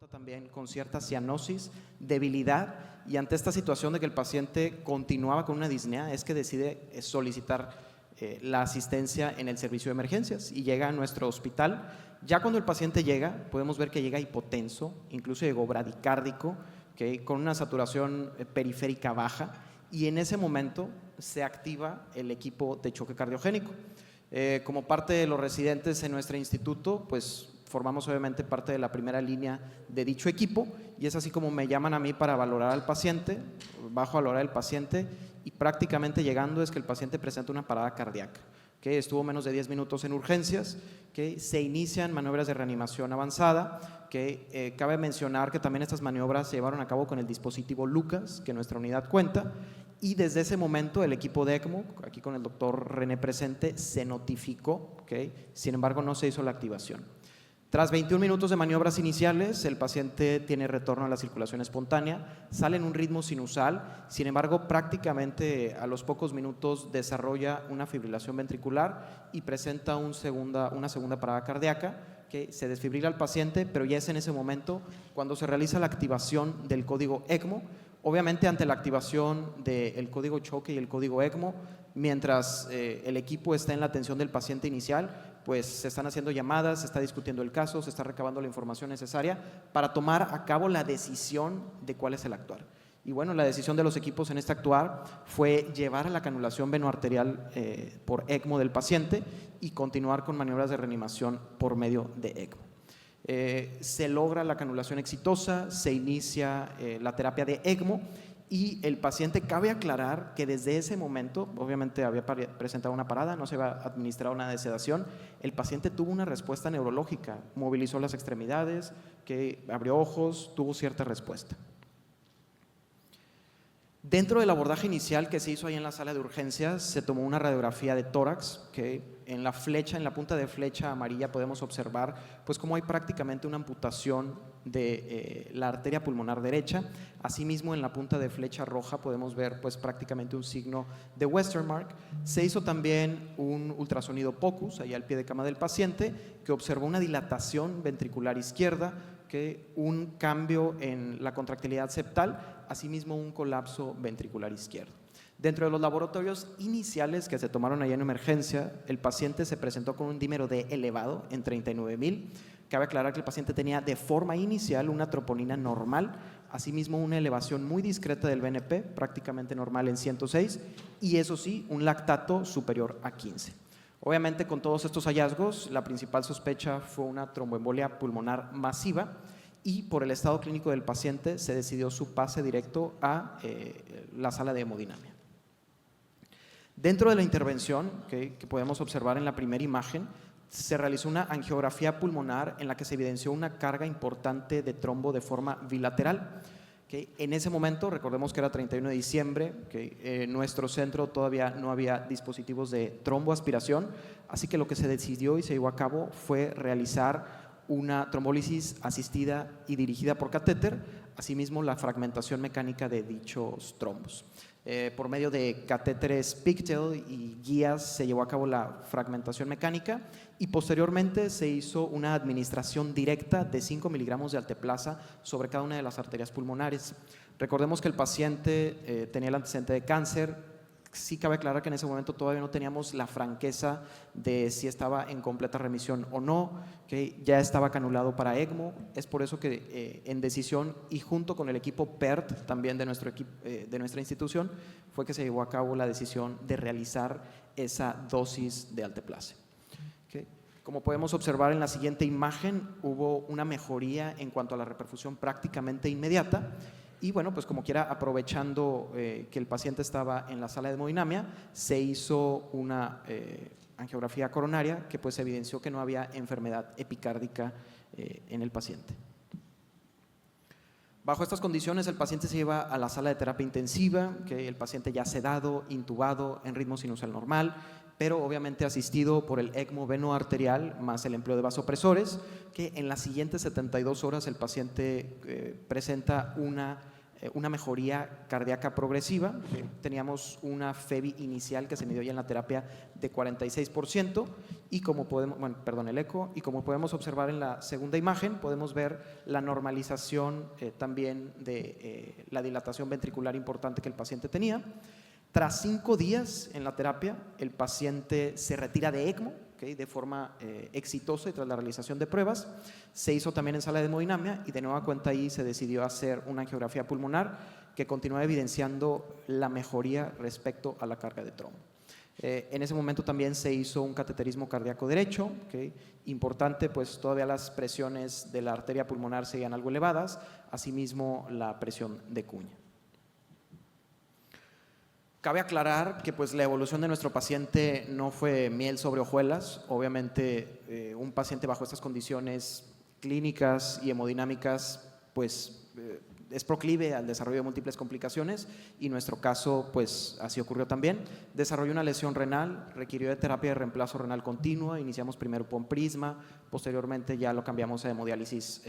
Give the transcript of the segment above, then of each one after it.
También con cierta cianosis, debilidad, y ante esta situación de que el paciente continuaba con una disnea, es que decide solicitar la asistencia en el servicio de emergencias y llega a nuestro hospital. Ya cuando el paciente llega, podemos ver que llega hipotenso, incluso llegó bradicárdico, con una saturación periférica baja, y en ese momento se activa el equipo de choque cardiogénico. Como parte de los residentes en nuestro instituto, pues formamos obviamente parte de la primera línea de dicho equipo, y es así como me llaman a mí para valorar al paciente. Bajo a valorar al paciente y prácticamente llegando es que el paciente presenta una parada cardíaca, que estuvo menos de 10 minutos en urgencias, que se inician maniobras de reanimación avanzada, que cabe mencionar que también estas maniobras se llevaron a cabo con el dispositivo Lucas, que nuestra unidad cuenta, y desde ese momento el equipo de ECMO, aquí con el doctor René presente, se notificó, sin embargo no se hizo la activación. Tras 21 minutos de maniobras iniciales, el paciente tiene retorno a la circulación espontánea, sale en un ritmo sinusal, sin embargo, prácticamente a los pocos minutos desarrolla una fibrilación ventricular y presenta una segunda parada cardíaca, que se desfibrila al paciente, pero ya es en ese momento cuando se realiza la activación del código ECMO. Obviamente, ante la activación del código choque y el código ECMO, mientras el equipo está en la atención del paciente inicial, pues se están haciendo llamadas, se está discutiendo el caso, se está recabando la información necesaria para tomar a cabo la decisión de cuál es el actuar. Y bueno, la decisión de los equipos en este actuar fue llevar a la canulación venoarterial por ECMO del paciente y continuar con maniobras de reanimación por medio de ECMO. Se logra la canulación exitosa, se inicia la terapia de ECMO, y el paciente, cabe aclarar que desde ese momento, obviamente había presentado una parada, no se había administrado nada de sedación, el paciente tuvo una respuesta neurológica, movilizó las extremidades, que abrió ojos, tuvo cierta respuesta. Dentro del abordaje inicial que se hizo ahí en la sala de urgencias, se tomó una radiografía de tórax, que en la punta de flecha amarilla podemos observar pues cómo hay prácticamente una amputación de la arteria pulmonar derecha. Asimismo, en la punta de flecha roja podemos ver pues prácticamente un signo de Westermarck. Se hizo también un ultrasonido POCUS ahí al pie de cama del paciente, que observó una dilatación ventricular izquierda, que un cambio en la contractilidad septal, asimismo un colapso ventricular izquierdo. Dentro de los laboratorios iniciales que se tomaron allá en emergencia, el paciente se presentó con un dímero D elevado en 39,000. Cabe aclarar que el paciente tenía de forma inicial una troponina normal, asimismo una elevación muy discreta del BNP, prácticamente normal en 106, y eso sí, un lactato superior a 15. Obviamente, con todos estos hallazgos, la principal sospecha fue una tromboembolia pulmonar masiva, y por el estado clínico del paciente se decidió su pase directo a la sala de hemodinamia. Dentro de la intervención que podemos observar en la primera imagen, se realizó una angiografía pulmonar en la que se evidenció una carga importante de trombo de forma bilateral. En ese momento, recordemos que era 31 de diciembre, en nuestro centro todavía no había dispositivos de tromboaspiración, así que lo que se decidió y se llevó a cabo fue realizar una trombólisis asistida y dirigida por catéter, asimismo la fragmentación mecánica de dichos trombos. Por medio de catéteres Pigtail y guías se llevó a cabo la fragmentación mecánica, y posteriormente se hizo una administración directa de 5 miligramos de alteplasa sobre cada una de las arterias pulmonares. Recordemos que el paciente tenía el antecedente de cáncer. Sí cabe aclarar que en ese momento todavía no teníamos la franqueza de si estaba en completa remisión o no, que ya estaba canulado para ECMO. Es por eso que en decisión y junto con el equipo PERT también de nuestra institución fue que se llevó a cabo la decisión de realizar esa dosis de alteplase. Como podemos observar en la siguiente imagen, hubo una mejoría en cuanto a la reperfusión prácticamente inmediata. Y bueno, pues como quiera, aprovechando que el paciente estaba en la sala de hemodinamia, se hizo una angiografía coronaria que pues evidenció que no había enfermedad epicárdica en el paciente. Bajo estas condiciones, el paciente se lleva a la sala de terapia intensiva, que el paciente ya sedado, intubado, en ritmo sinusal normal, pero obviamente asistido por el ECMO venoarterial más el empleo de vasopresores, que en las siguientes 72 horas el paciente presenta una una mejoría cardíaca progresiva. Teníamos una FEBI inicial que se midió ya en la terapia de 46% y como podemos, el eco, y como podemos observar en la segunda imagen, podemos ver la normalización también de la dilatación ventricular importante que el paciente tenía. Tras 5 días en la terapia, el paciente se retira de ECMO, de forma exitosa y tras la realización de pruebas. Se hizo también en sala de hemodinamia y de nueva cuenta ahí se decidió hacer una angiografía pulmonar que continúa evidenciando la mejoría respecto a la carga de trombo. En ese momento también se hizo un cateterismo cardíaco derecho, importante, pues todavía las presiones de la arteria pulmonar seguían algo elevadas, asimismo la presión de cuña. Cabe aclarar que pues, la evolución de nuestro paciente no fue miel sobre hojuelas. Obviamente, un paciente bajo estas condiciones clínicas y hemodinámicas pues, es proclive al desarrollo de múltiples complicaciones y en nuestro caso pues, así ocurrió también. Desarrolló una lesión renal, requirió de terapia de reemplazo renal continua, iniciamos primero con prisma, posteriormente ya lo cambiamos a hemodiálisis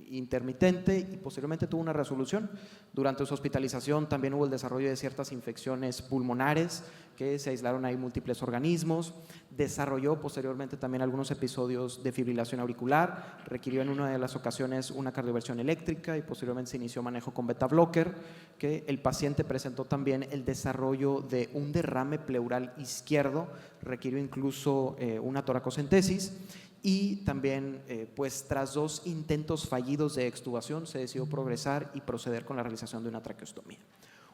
intermitente y posteriormente tuvo una resolución. Durante su hospitalización también hubo el desarrollo de ciertas infecciones pulmonares que se aislaron ahí múltiples organismos, desarrolló posteriormente también algunos episodios de fibrilación auricular, requirió en una de las ocasiones una cardioversión eléctrica y posteriormente se inició manejo con beta blocker, que el paciente presentó también el desarrollo de un derrame pleural izquierdo, requirió incluso una toracocentesis. Y también, pues tras 2 intentos fallidos de extubación, se decidió progresar y proceder con la realización de una traqueostomía.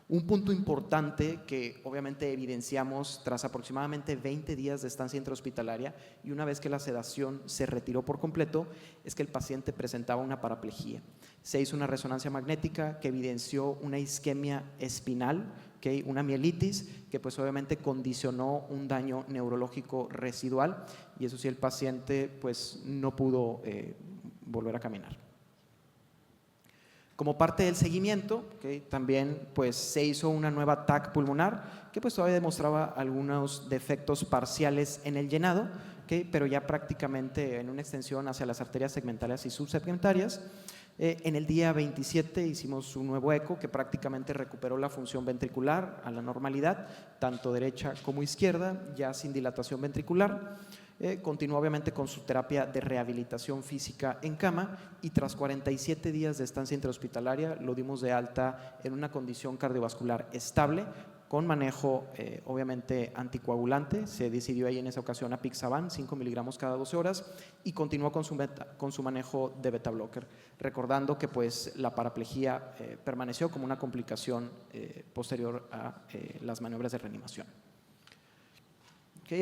Un punto importante que obviamente evidenciamos tras aproximadamente 20 días de estancia intrahospitalaria y una vez que la sedación se retiró por completo, es que el paciente presentaba una paraplejía. Se hizo una resonancia magnética que evidenció una isquemia espinal, una mielitis que pues obviamente condicionó un daño neurológico residual y eso sí el paciente pues no pudo volver a caminar. Como parte del seguimiento, también pues, se hizo una nueva TAC pulmonar que pues, todavía demostraba algunos defectos parciales en el llenado, pero ya prácticamente en una extensión hacia las arterias segmentarias y subsegmentarias. En el día 27 hicimos un nuevo eco que prácticamente recuperó la función ventricular a la normalidad, tanto derecha como izquierda, ya sin dilatación ventricular. Continuó obviamente con su terapia de rehabilitación física en cama y tras 47 días de estancia intrahospitalaria lo dimos de alta en una condición cardiovascular estable con manejo obviamente anticoagulante. Se decidió ahí en esa ocasión apixaban 5 miligramos cada 12 horas y continuó con su manejo de beta blocker, recordando que pues, la paraplejía permaneció como una complicación posterior a las maniobras de reanimación.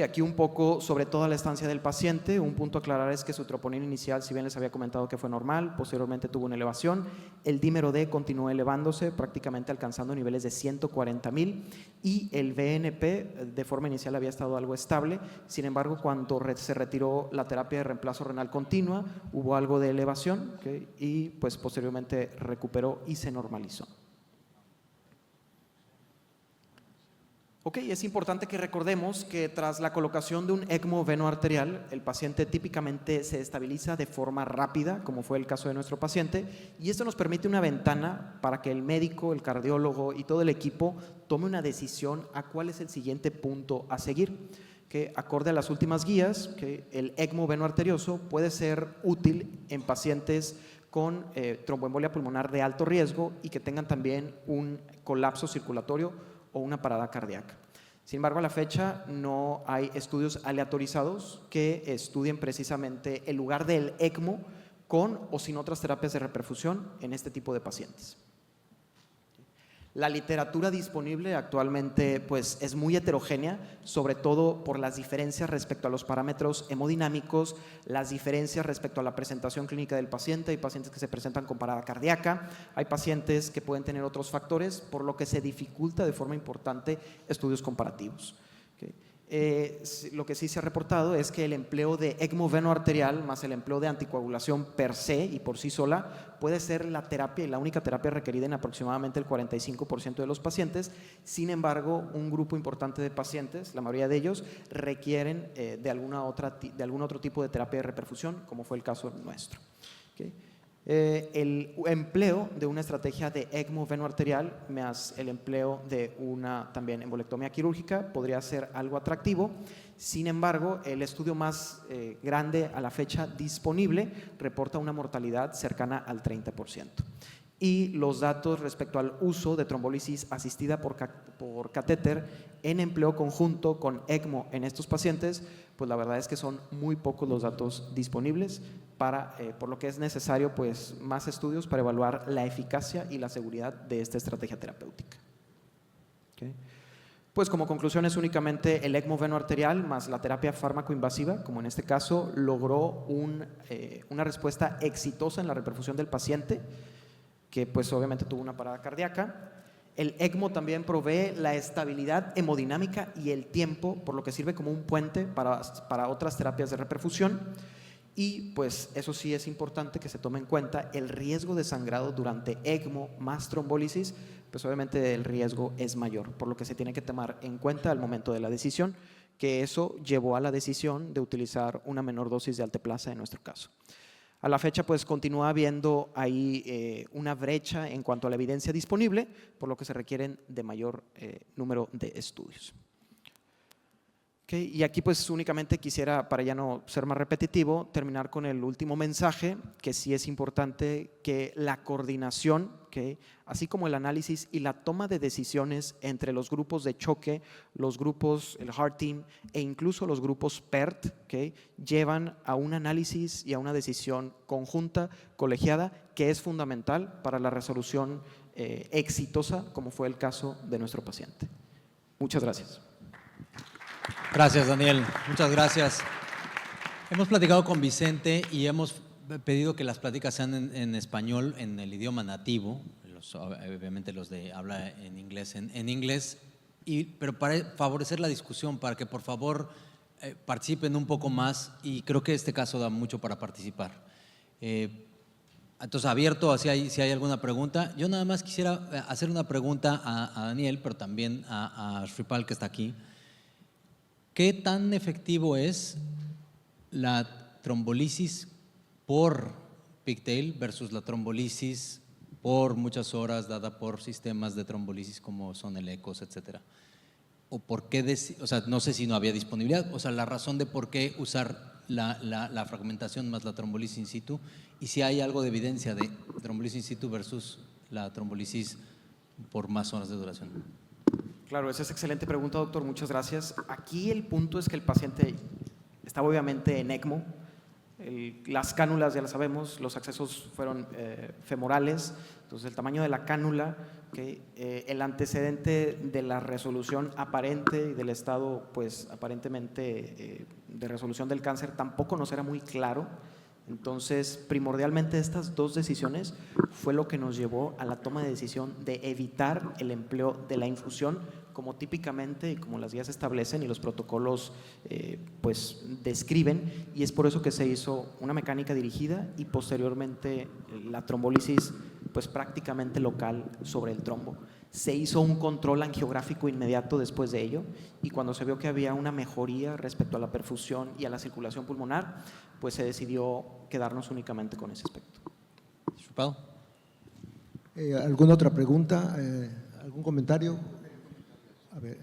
Aquí un poco sobre toda la estancia del paciente. Un punto a aclarar es que su troponina inicial, si bien les había comentado que fue normal, posteriormente tuvo una elevación. El dímero D continuó elevándose, prácticamente alcanzando niveles de 140,000 y el BNP de forma inicial había estado algo estable. Sin embargo, cuando se retiró la terapia de reemplazo renal continua, hubo algo de elevación y pues posteriormente recuperó y se normalizó. Es importante que recordemos que tras la colocación de un ECMO venoarterial, el paciente típicamente se estabiliza de forma rápida, como fue el caso de nuestro paciente, y esto nos permite una ventana para que el médico, el cardiólogo y todo el equipo tome una decisión a cuál es el siguiente punto a seguir. Que acorde a las últimas guías, que el ECMO venoarterioso puede ser útil en pacientes con tromboembolia pulmonar de alto riesgo y que tengan también un colapso circulatorio o una parada cardíaca. Sin embargo, a la fecha no hay estudios aleatorizados que estudien precisamente el lugar del ECMO con o sin otras terapias de reperfusión en este tipo de pacientes. La literatura disponible actualmente pues, es muy heterogénea, sobre todo por las diferencias respecto a los parámetros hemodinámicos, las diferencias respecto a la presentación clínica del paciente. Hay pacientes que se presentan con parada cardíaca, hay pacientes que pueden tener otros factores, por lo que se dificulta de forma importante estudios comparativos. Lo que sí se ha reportado es que el empleo de ECMO venoarterial más el empleo de anticoagulación per se y por sí sola puede ser la terapia y la única terapia requerida en aproximadamente el 45% de los pacientes. Sin embargo, un grupo importante de pacientes, la mayoría de ellos, requieren de algún otro tipo de terapia de reperfusión, como fue el caso nuestro. El empleo de una estrategia de ECMO venoarterial más el empleo de una también embolectomía quirúrgica podría ser algo atractivo. Sin embargo, el estudio más grande a la fecha disponible reporta una mortalidad cercana al 30%. Y los datos respecto al uso de trombólisis asistida por catéter en empleo conjunto con ECMO en estos pacientes, pues la verdad es que son muy pocos los datos disponibles, por lo que es necesario pues, más estudios para evaluar la eficacia y la seguridad de esta estrategia terapéutica. ¿Okay? Pues como conclusión es únicamente el ECMO venoarterial más la terapia fármaco-invasiva, como en este caso, logró una respuesta exitosa en la reperfusión del paciente, que pues obviamente tuvo una parada cardíaca. El ECMO también provee la estabilidad hemodinámica y el tiempo, por lo que sirve como un puente para otras terapias de reperfusión. Y pues eso sí es importante que se tome en cuenta el riesgo de sangrado durante ECMO más trombólisis, pues obviamente el riesgo es mayor, por lo que se tiene que tomar en cuenta al momento de la decisión, que eso llevó a la decisión de utilizar una menor dosis de alteplasa en nuestro caso. A la fecha, pues continúa habiendo ahí una brecha en cuanto a la evidencia disponible, por lo que se requieren de mayor número de estudios. Okay, y aquí pues únicamente quisiera, para ya no ser más repetitivo, terminar con el último mensaje, que sí es importante que la coordinación, okay, así como el análisis y la toma de decisiones entre los grupos de choque, los grupos, el Heart Team e incluso los grupos PERT, okay, llevan a un análisis y a una decisión conjunta, colegiada, que es fundamental para la resolución exitosa, como fue el caso de nuestro paciente. Muchas gracias. Gracias, Daniel. Muchas gracias. Hemos platicado con Vicente y hemos pedido que las pláticas sean en español, en el idioma nativo, obviamente los de habla en inglés, en inglés, pero para favorecer la discusión, para que por favor participen un poco más, y creo que este caso da mucho para participar. Entonces, abierto, si hay alguna pregunta. Yo nada más quisiera hacer una pregunta a Daniel, pero también a Shripal, que está aquí. ¿Qué tan efectivo es la trombolisis por pigtail versus la trombolisis por muchas horas dada por sistemas de trombolisis como son el ECOS, etcétera? ¿O por qué, o sea, no sé si no había disponibilidad, o sea, la razón de por qué usar la fragmentación más la trombolisis in situ, y si hay algo de evidencia de trombolisis in situ versus la trombolisis por más horas de duración? Claro, esa es excelente pregunta, doctor. Muchas gracias. Aquí el punto es que el paciente estaba obviamente en ECMO. Las cánulas ya las sabemos, los accesos fueron femorales, entonces el tamaño de la cánula, okay, el antecedente de la resolución aparente y del estado, pues aparentemente de resolución del cáncer tampoco nos era muy claro. Entonces, primordialmente estas dos decisiones fue lo que nos llevó a la toma de decisión de evitar el empleo de la infusión, como típicamente y como las guías establecen y los protocolos pues describen, y es por eso que se hizo una mecánica dirigida y posteriormente la trombólisis pues prácticamente local sobre el trombo. Se hizo un control angiográfico inmediato después de ello, y cuando se vio que había una mejoría respecto a la perfusión y a la circulación pulmonar, pues se decidió quedarnos únicamente con ese aspecto. ¿Alguna otra pregunta? ¿Algún comentario? A ver.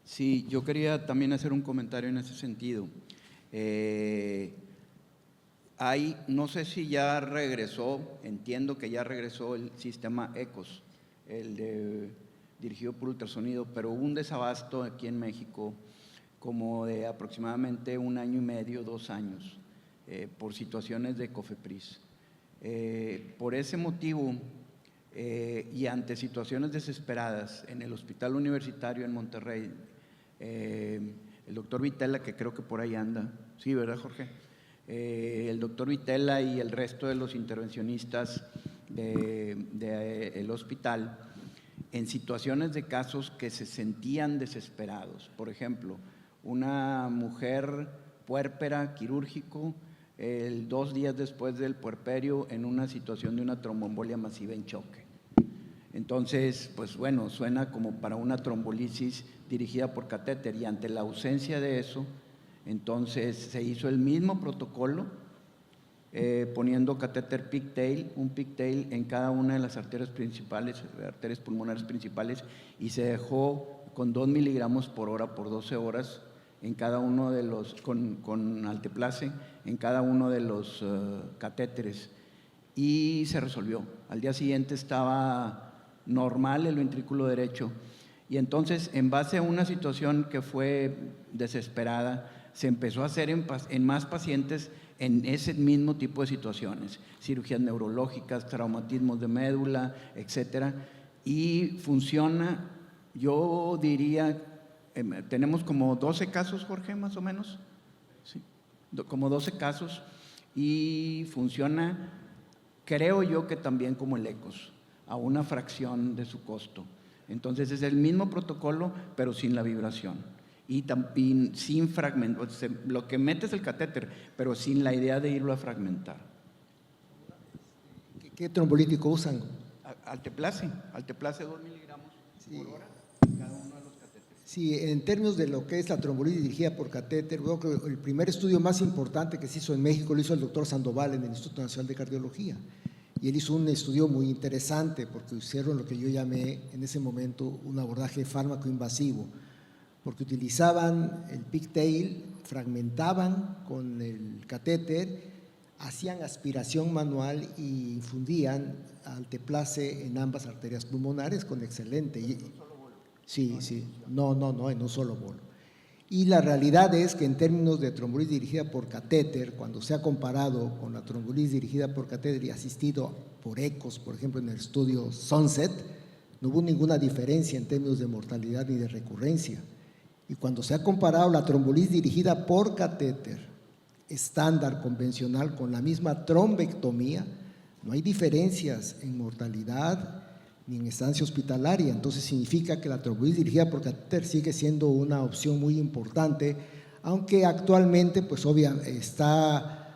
Sí, yo quería también hacer un comentario en ese sentido. No sé si ya regresó, entiendo que ya regresó el sistema ECOS, dirigido por ultrasonido, pero hubo un desabasto aquí en México como de aproximadamente 1 año y medio, 2 años, por situaciones de COFEPRIS. Por ese motivo y ante situaciones desesperadas en el Hospital Universitario en Monterrey, el doctor Vitela, que creo que por ahí anda, sí, ¿verdad, Jorge? El doctor Vitela y el resto de los intervencionistas del hospital, en situaciones de casos que se sentían desesperados. Por ejemplo, una mujer puérpera quirúrgico, 2 días después del puerperio, en una situación de una tromboembolia masiva en choque. Entonces, pues bueno, suena como para una trombolisis dirigida por catéter, y ante la ausencia de eso, entonces se hizo el mismo protocolo poniendo catéter pigtail, un pigtail en cada una de las arterias pulmonares principales, y se dejó con 2 miligramos por hora por 12 horas en cada uno de los, con alteplase, en cada uno de los catéteres, y se resolvió. Al día siguiente estaba normal el ventrículo derecho, y entonces, en base a una situación que fue desesperada, se empezó a hacer en más pacientes en ese mismo tipo de situaciones, cirugías neurológicas, traumatismos de médula, etcétera, y funciona. Yo diría, tenemos como 12 casos, Jorge, más o menos, ¿sí? Como 12 casos, y funciona, creo yo que también como el ECOS, a una fracción de su costo. Entonces es el mismo protocolo, pero sin la vibración y también sin fragmentar. Lo que mete es el catéter, pero sin la idea de irlo a fragmentar. ¿Qué trombolítico usan? Alteplase 2 miligramos por hora en cada uno de los catéteres. Sí, en términos de lo que es la trombolitis dirigida por catéter, veo que el primer estudio más importante que se hizo en México lo hizo el doctor Sandoval en el Instituto Nacional de Cardiología. Y él hizo un estudio muy interesante porque hicieron lo que yo llamé en ese momento un abordaje fármaco invasivo, porque utilizaban el pigtail, fragmentaban con el catéter, hacían aspiración manual y infundían alteplase en ambas arterias pulmonares con excelente. Sí, no, en un solo bolo. Y la realidad es que en términos de trombolitis dirigida por catéter, cuando se ha comparado con la trombolitis dirigida por catéter y asistido por ECOS, por ejemplo en el estudio Sunset, no hubo ninguna diferencia en términos de mortalidad ni de recurrencia. Y cuando se ha comparado la trombolitis dirigida por catéter estándar convencional con la misma trombectomía, no hay diferencias en mortalidad ni en estancia hospitalaria. Entonces significa que la trombolitis dirigida por catéter sigue siendo una opción muy importante, aunque actualmente pues obviamente está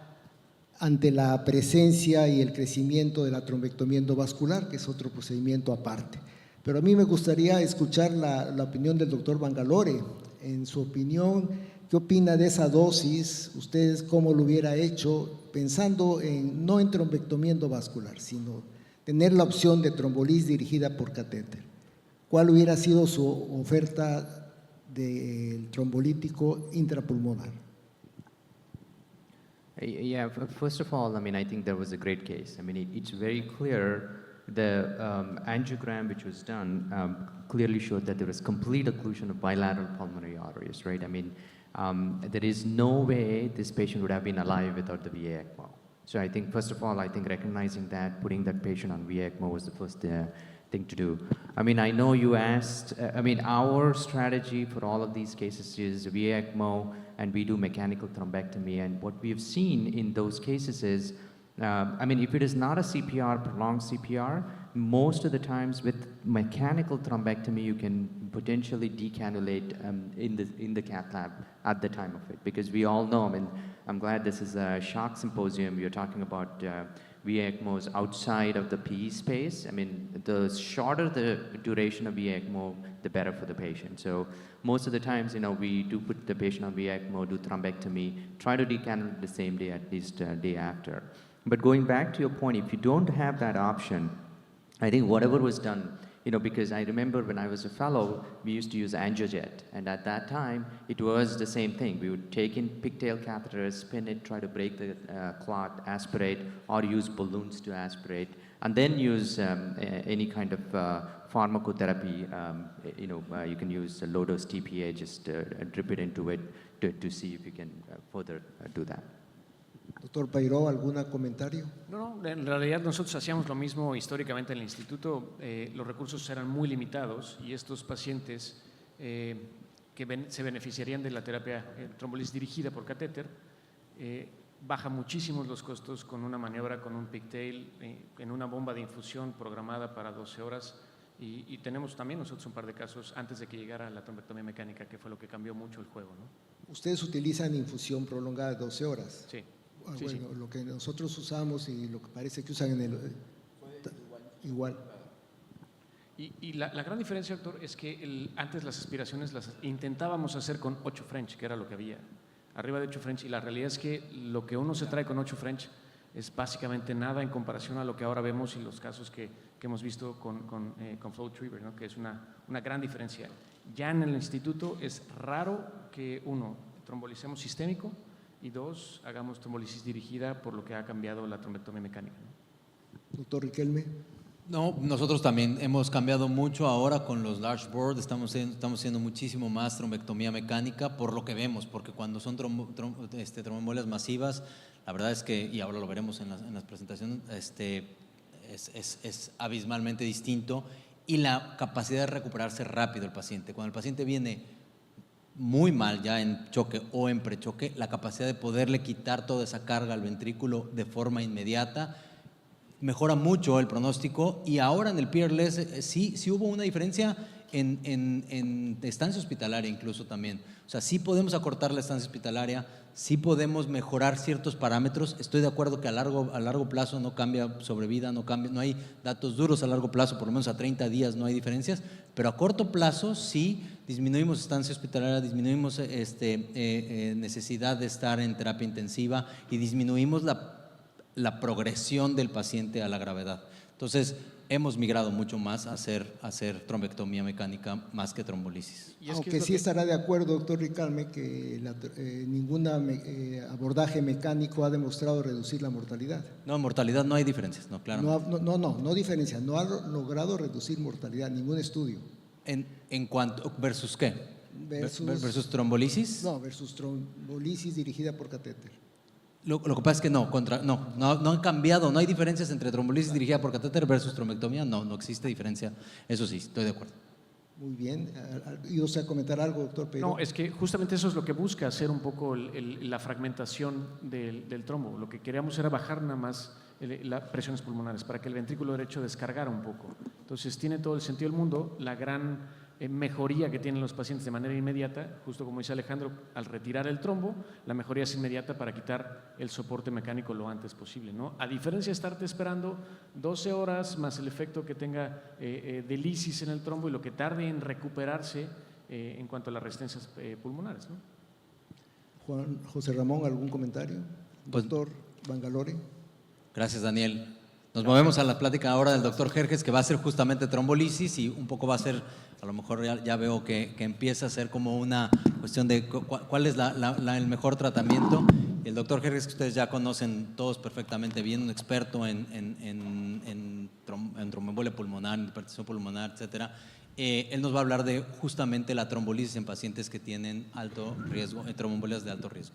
ante la presencia y el crecimiento de la trombectomía endovascular, que es otro procedimiento aparte. Pero a mí me gustaría escuchar la opinión del doctor Bangalore. En su opinión, ¿qué opina de esa dosis? ¿Ustedes cómo lo hubiera hecho? Pensando no en trombectomía endovascular, sino tener la opción de trombolitis dirigida por catéter. ¿Cuál hubiera sido su oferta del trombolítico intrapulmonar? Yeah, first of all, I mean, I think that was a great case. I mean, it's very clear. The angiogram which was done clearly showed that there was complete occlusion of bilateral pulmonary arteries, right? I mean, there is no way this patient would have been alive without the VA ECMO. So I think, first of all, I think recognizing that, putting that patient on VA ECMO was the first thing to do. I mean, I know you asked, I mean, our strategy for all of these cases is VA ECMO, and we do mechanical thrombectomy. And what we have seen in those cases is, I mean, if it is not a CPR, prolonged CPR, most of the times with mechanical thrombectomy, you can potentially decannulate in the cath lab at the time of it, because we all know, I mean, I'm glad this is a shock symposium. You're talking about VA ECMOs outside of the PE space. I mean, the shorter the duration of VA ECMO, the better for the patient. So most of the times, you know, we do put the patient on VA ECMO, do thrombectomy, try to decannulate the same day, at least day after. But going back to your point, if you don't have that option, I think whatever was done, you know, because I remember when I was a fellow, we used to use Angiojet, and at that time, it was the same thing. We would take in pigtail catheters, spin it, try to break the clot, aspirate, or use balloons to aspirate, and then use any kind of pharmacotherapy. You know, you can use a low-dose TPA, just drip it into it to see if you can further do that. Doctor Pairó, ¿algún comentario? No, en realidad nosotros hacíamos lo mismo históricamente en el instituto. Los recursos eran muy limitados y estos pacientes que se beneficiarían de la terapia trombolitis dirigida por catéter baja muchísimo los costos con una maniobra con un pigtail en una bomba de infusión programada para 12 horas. Y tenemos también nosotros un par de casos antes de que llegara la trombectomía mecánica, que fue lo que cambió mucho el juego, ¿no? Ustedes utilizan infusión prolongada de 12 horas. Sí. Bueno, Sí. lo que nosotros usamos y lo que parece que usan en el… igual. Y la gran diferencia, doctor, es que antes las aspiraciones las intentábamos hacer con 8 French, que era lo que había, arriba de 8 French, y la realidad es que lo que uno se trae con 8 French es básicamente nada en comparación a lo que ahora vemos y los casos que hemos visto con FlowTriever, ¿no? Que es una gran diferencia. Ya en el instituto es raro que, uno, trombolicemos sistémico y dos, hagamos trombolisis dirigida, por lo que ha cambiado la trombectomía mecánica, ¿no? Doctor Riquelme. No, nosotros también hemos cambiado mucho ahora con los large board, estamos haciendo muchísimo más trombectomía mecánica por lo que vemos, porque cuando son tromboembolias masivas, la verdad es que, y ahora lo veremos en las presentaciones, es abismalmente distinto, y la capacidad de recuperarse rápido el paciente. Cuando el paciente viene muy mal ya en choque o en prechoque, la capacidad de poderle quitar toda esa carga al ventrículo de forma inmediata mejora mucho el pronóstico. Y ahora en el PEERLESS sí hubo una diferencia en estancia hospitalaria incluso también. O sea, sí podemos acortar la estancia hospitalaria, sí podemos mejorar ciertos parámetros. Estoy de acuerdo que a largo plazo no cambia sobrevida, no hay datos duros a largo plazo, por lo menos a 30 días no hay diferencias, pero a corto plazo sí disminuimos estancia hospitalaria, disminuimos necesidad de estar en terapia intensiva y disminuimos la progresión del paciente a la gravedad. Entonces, hemos migrado mucho más a hacer trombectomía mecánica más que trombolisis. Aunque sí estará de acuerdo, doctor Riquelme, que ningún abordaje mecánico ha demostrado reducir la mortalidad. No, en mortalidad no hay diferencias, no, claro. No diferencia, no ha logrado reducir mortalidad, ningún estudio. ¿En cuanto, versus qué? ¿Versus trombolisis? No, versus trombolisis dirigida por catéter. Lo que pasa es que no han cambiado, no hay diferencias entre trombolisis dirigida por catéter versus trombectomía, no existe diferencia, eso sí, estoy de acuerdo. Muy bien, ¿iba usted a comentar algo, doctor Peiró? No, es que justamente eso es lo que busca, hacer un poco la fragmentación del trombo. Lo que queríamos era bajar nada más las presiones pulmonares para que el ventrículo derecho descargara un poco. Entonces tiene todo el sentido del mundo, la gran mejoría que tienen los pacientes de manera inmediata, justo como dice Alejandro, al retirar el trombo, la mejoría es inmediata para quitar el soporte mecánico lo antes posible, ¿no? A diferencia de estarte esperando 12 horas más el efecto que tenga de lisis en el trombo y lo que tarde en recuperarse en cuanto a las resistencias pulmonares, ¿no? Juan José Ramón, ¿algún comentario? Doctor Bangalore. Gracias, Daniel. Nos movemos a la plática ahora del doctor Jerjes, que va a ser justamente trombolisis y un poco va a ser, a lo mejor ya veo que empieza a ser como una cuestión de cuál es el mejor tratamiento. El doctor Jerjes, que ustedes ya conocen todos perfectamente bien, un experto en tromboembolia pulmonar, en hipertensión pulmonar, etcétera. Él nos va a hablar de justamente la trombolisis en pacientes que tienen alto riesgo, tromboembolias de alto riesgo.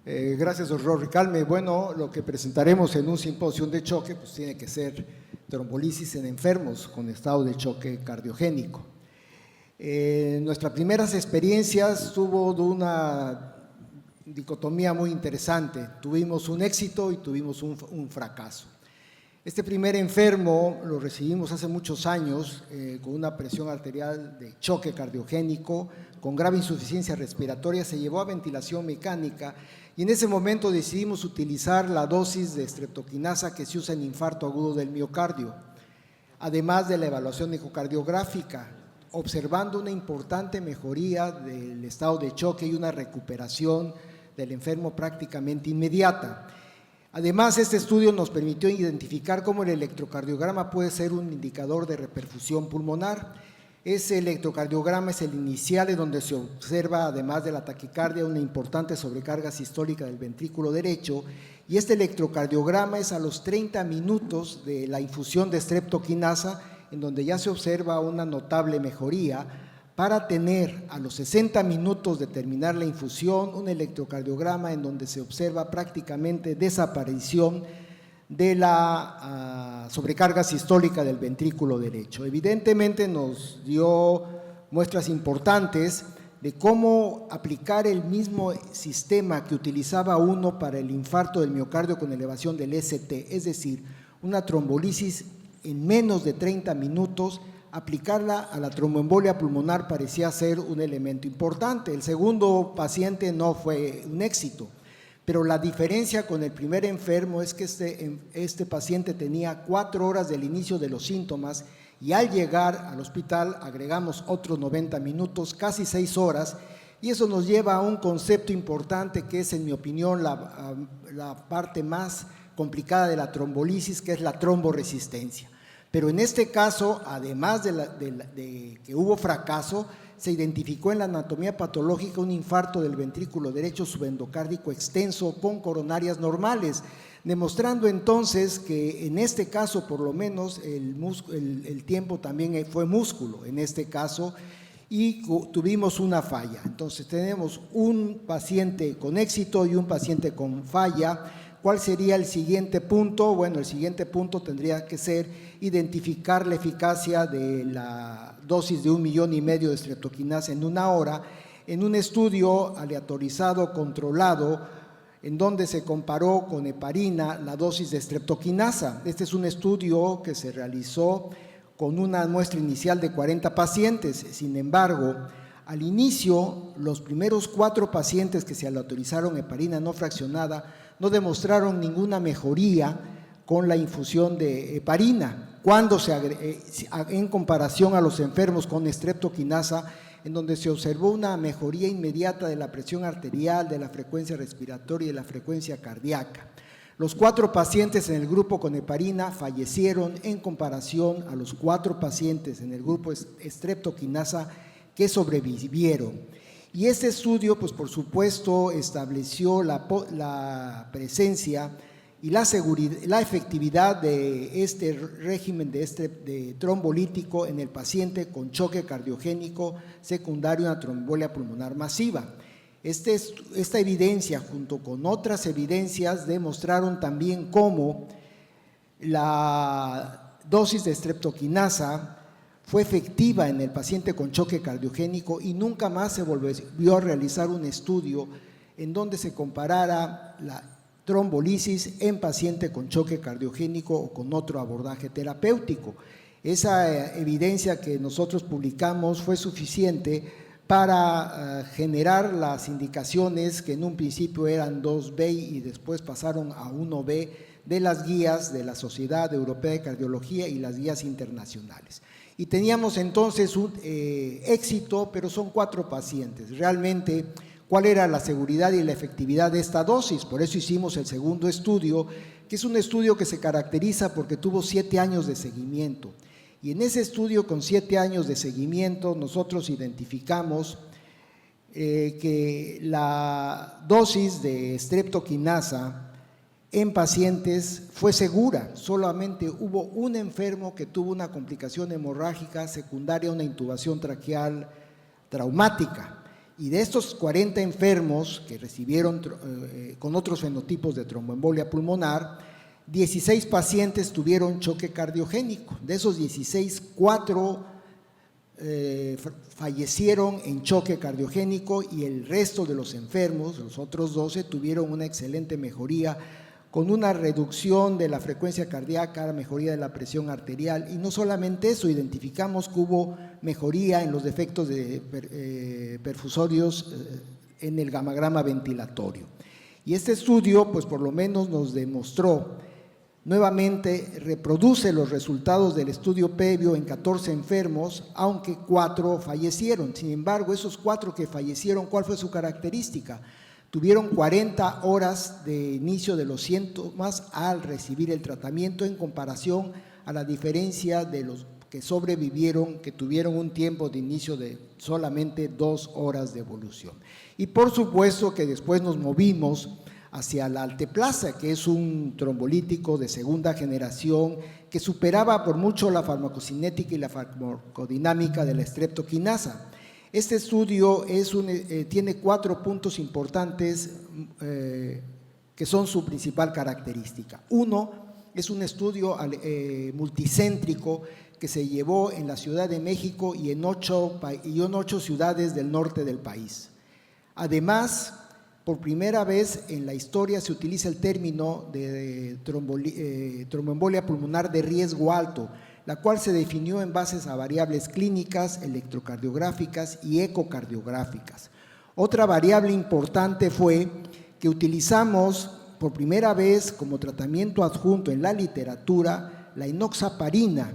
Gracias, doctor Riquelme. Bueno, lo que presentaremos en un simposio de choque pues tiene que ser trombolisis en enfermos con estado de choque cardiogénico. Nuestras primeras experiencias tuvo de una dicotomía muy interesante. Tuvimos un éxito y tuvimos un fracaso. Este primer enfermo lo recibimos hace muchos años con una presión arterial de choque cardiogénico, con grave insuficiencia respiratoria, se llevó a ventilación mecánica y en ese momento decidimos utilizar la dosis de streptokinasa que se usa en infarto agudo del miocardio, además de la evaluación ecocardiográfica, observando una importante mejoría del estado de choque y una recuperación del enfermo prácticamente inmediata. Además, este estudio nos permitió identificar cómo el electrocardiograma puede ser un indicador de reperfusión pulmonar. Ese electrocardiograma es el inicial en donde se observa, además de la taquicardia, una importante sobrecarga sistólica del ventrículo derecho, y este electrocardiograma es a los 30 minutos de la infusión de streptokinasa, en donde ya se observa una notable mejoría, para tener a los 60 minutos de terminar la infusión un electrocardiograma en donde se observa prácticamente desaparición de la sobrecarga sistólica del ventrículo derecho. Evidentemente nos dio muestras importantes de cómo aplicar el mismo sistema que utilizaba uno para el infarto del miocardio con elevación del ST, es decir, una trombolisis en menos de 30 minutos, aplicarla a la tromboembolia pulmonar parecía ser un elemento importante. El segundo paciente no fue un éxito, pero la diferencia con el primer enfermo es que este paciente tenía 4 horas del inicio de los síntomas y al llegar al hospital agregamos otros 90 minutos, casi 6 horas, y eso nos lleva a un concepto importante que es, en mi opinión, la parte más complicada de la trombolisis, que es la tromboresistencia. Pero en este caso, además de que hubo fracaso, se identificó en la anatomía patológica un infarto del ventrículo derecho subendocárdico extenso con coronarias normales, demostrando entonces que en este caso por lo menos el tiempo también fue músculo en este caso, y tuvimos una falla. Entonces tenemos un paciente con éxito y un paciente con falla. ¿Cuál sería el siguiente punto? Bueno, el siguiente punto tendría que ser identificar la eficacia de la dosis de 1,5 millones de streptokinasa en 1 hora en un estudio aleatorizado controlado en donde se comparó con heparina la dosis de streptokinasa. Este es un estudio que se realizó con una muestra inicial de 40 pacientes. Sin embargo, al inicio, los primeros 4 pacientes que se aleatorizaron heparina no fraccionada no demostraron ninguna mejoría con la infusión de heparina, cuando en comparación a los enfermos con streptokinasa, en donde se observó una mejoría inmediata de la presión arterial, de la frecuencia respiratoria y de la frecuencia cardíaca. Los 4 pacientes en el grupo con heparina fallecieron en comparación a los 4 pacientes en el grupo streptokinasa que sobrevivieron. Y este estudio, pues por supuesto, estableció la presencia y la efectividad de este régimen de trombolítico en el paciente con choque cardiogénico secundario a una tromboembolia pulmonar masiva. Esta evidencia, junto con otras evidencias, demostraron también cómo la dosis de streptokinasa fue efectiva en el paciente con choque cardiogénico y nunca más se volvió a realizar un estudio en donde se comparara la trombolisis en paciente con choque cardiogénico o con otro abordaje terapéutico. Esa evidencia que nosotros publicamos fue suficiente para generar las indicaciones que en un principio eran 2B y después pasaron a 1B de las guías de la Sociedad Europea de Cardiología y las guías internacionales. Y teníamos entonces un éxito, pero son 4 pacientes. Realmente, ¿cuál era la seguridad y la efectividad de esta dosis? Por eso hicimos el segundo estudio, que es un estudio que se caracteriza porque tuvo 7 años de seguimiento. Y en ese estudio, con 7 años de seguimiento, nosotros identificamos que la dosis de streptokinasa en pacientes fue segura. Solamente hubo un enfermo que tuvo una complicación hemorrágica secundaria a una intubación traqueal traumática. Y de estos 40 enfermos que recibieron con otros fenotipos de tromboembolia pulmonar, 16 pacientes tuvieron choque cardiogénico. De esos 16, 4 fallecieron en choque cardiogénico y el resto de los enfermos, los otros 12, tuvieron una excelente mejoría con una reducción de la frecuencia cardíaca, mejoría de la presión arterial. Y no solamente eso, identificamos que hubo mejoría en los defectos perfusorios en el gamagrama ventilatorio. Y este estudio, pues por lo menos nos demostró, nuevamente reproduce los resultados del estudio previo en 14 enfermos, aunque 4 fallecieron. Sin embargo, esos 4 que fallecieron, ¿cuál fue su característica? Tuvieron 40 horas de inicio de los síntomas al recibir el tratamiento en comparación a la diferencia de los que sobrevivieron, que tuvieron un tiempo de inicio de solamente 2 horas de evolución. Y por supuesto que después nos movimos hacia la alteplasa, que es un trombolítico de segunda generación que superaba por mucho la farmacocinética y la farmacodinámica de la streptokinasa. Este estudio tiene 4 puntos importantes que son su principal característica. Uno, es un estudio multicéntrico que se llevó en la Ciudad de México y en 8 ciudades del norte del país. Además, por primera vez en la historia se utiliza el término de tromboembolia pulmonar de riesgo alto, la cual se definió en bases a variables clínicas, electrocardiográficas y ecocardiográficas. Otra variable importante fue que utilizamos por primera vez como tratamiento adjunto en la literatura la enoxaparina,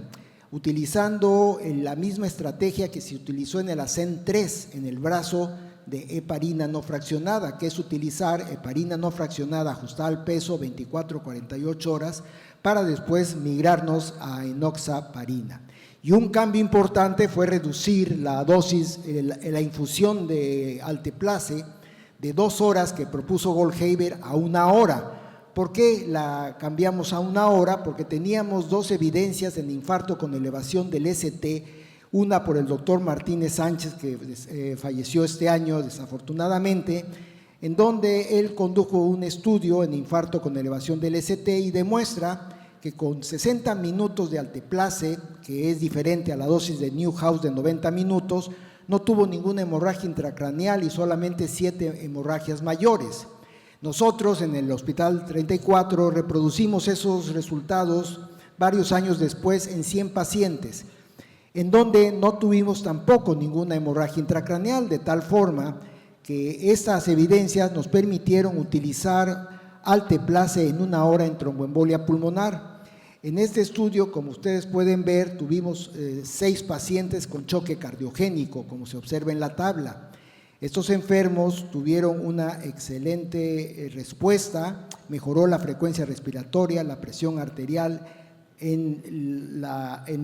utilizando la misma estrategia que se utilizó en el ASCEND 3, en el brazo de heparina no fraccionada, que es utilizar heparina no fraccionada ajustada al peso 24-48 horas para después migrarnos a enoxaparina. Y un cambio importante fue reducir la dosis, la infusión de alteplase de 2 horas que propuso Goldhaber a 1 hora. ¿Por qué la cambiamos a 1 hora? Porque teníamos 2 evidencias en infarto con elevación del ST, una por el doctor Martínez Sánchez, que falleció este año desafortunadamente, en donde él condujo un estudio en infarto con elevación del ST y demuestra que con 60 minutos de alteplase, que es diferente a la dosis de Newhouse de 90 minutos, no tuvo ninguna hemorragia intracraneal y solamente 7 hemorragias mayores. Nosotros en el Hospital 34 reproducimos esos resultados varios años después en 100 pacientes, en donde no tuvimos tampoco ninguna hemorragia intracraneal, de tal forma que estas evidencias nos permitieron utilizar alteplase en 1 hora en tromboembolia pulmonar. En este estudio, como ustedes pueden ver, tuvimos 6 pacientes con choque cardiogénico, como se observa en la tabla. Estos enfermos tuvieron una excelente respuesta, mejoró la frecuencia respiratoria, la presión arterial en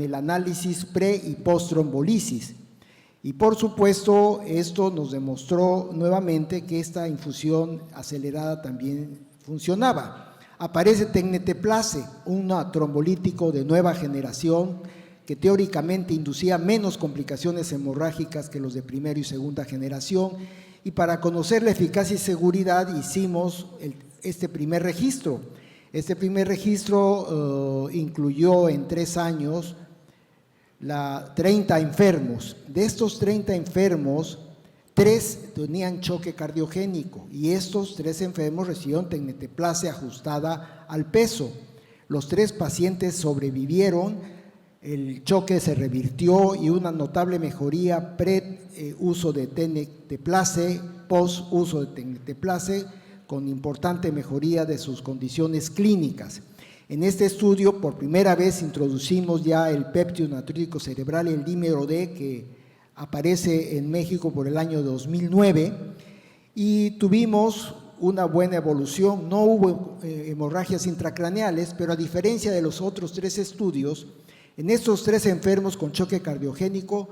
el análisis pre y post trombolisis. Y por supuesto, esto nos demostró nuevamente que esta infusión acelerada también funcionaba. Aparece tecneteplase, un trombolítico de nueva generación que teóricamente inducía menos complicaciones hemorrágicas que los de primera y segunda generación, y para conocer la eficacia y seguridad hicimos este primer registro. Este primer registro incluyó en 3 años 30 enfermos. De estos 30 enfermos, 3 tenían choque cardiogénico y estos 3 enfermos recibieron tecneteplase ajustada al peso. Los 3 pacientes sobrevivieron, el choque se revirtió y una notable mejoría pre-uso de tecneteplase, post-uso de tecneteplase, con importante mejoría de sus condiciones clínicas. En este estudio, por primera vez, introducimos ya el péptido natriúrico cerebral, el dímero D, que aparece en México por el año 2009, y tuvimos una buena evolución. No hubo hemorragias intracraneales, pero a diferencia de los otros 3 estudios, en estos 3 enfermos con choque cardiogénico,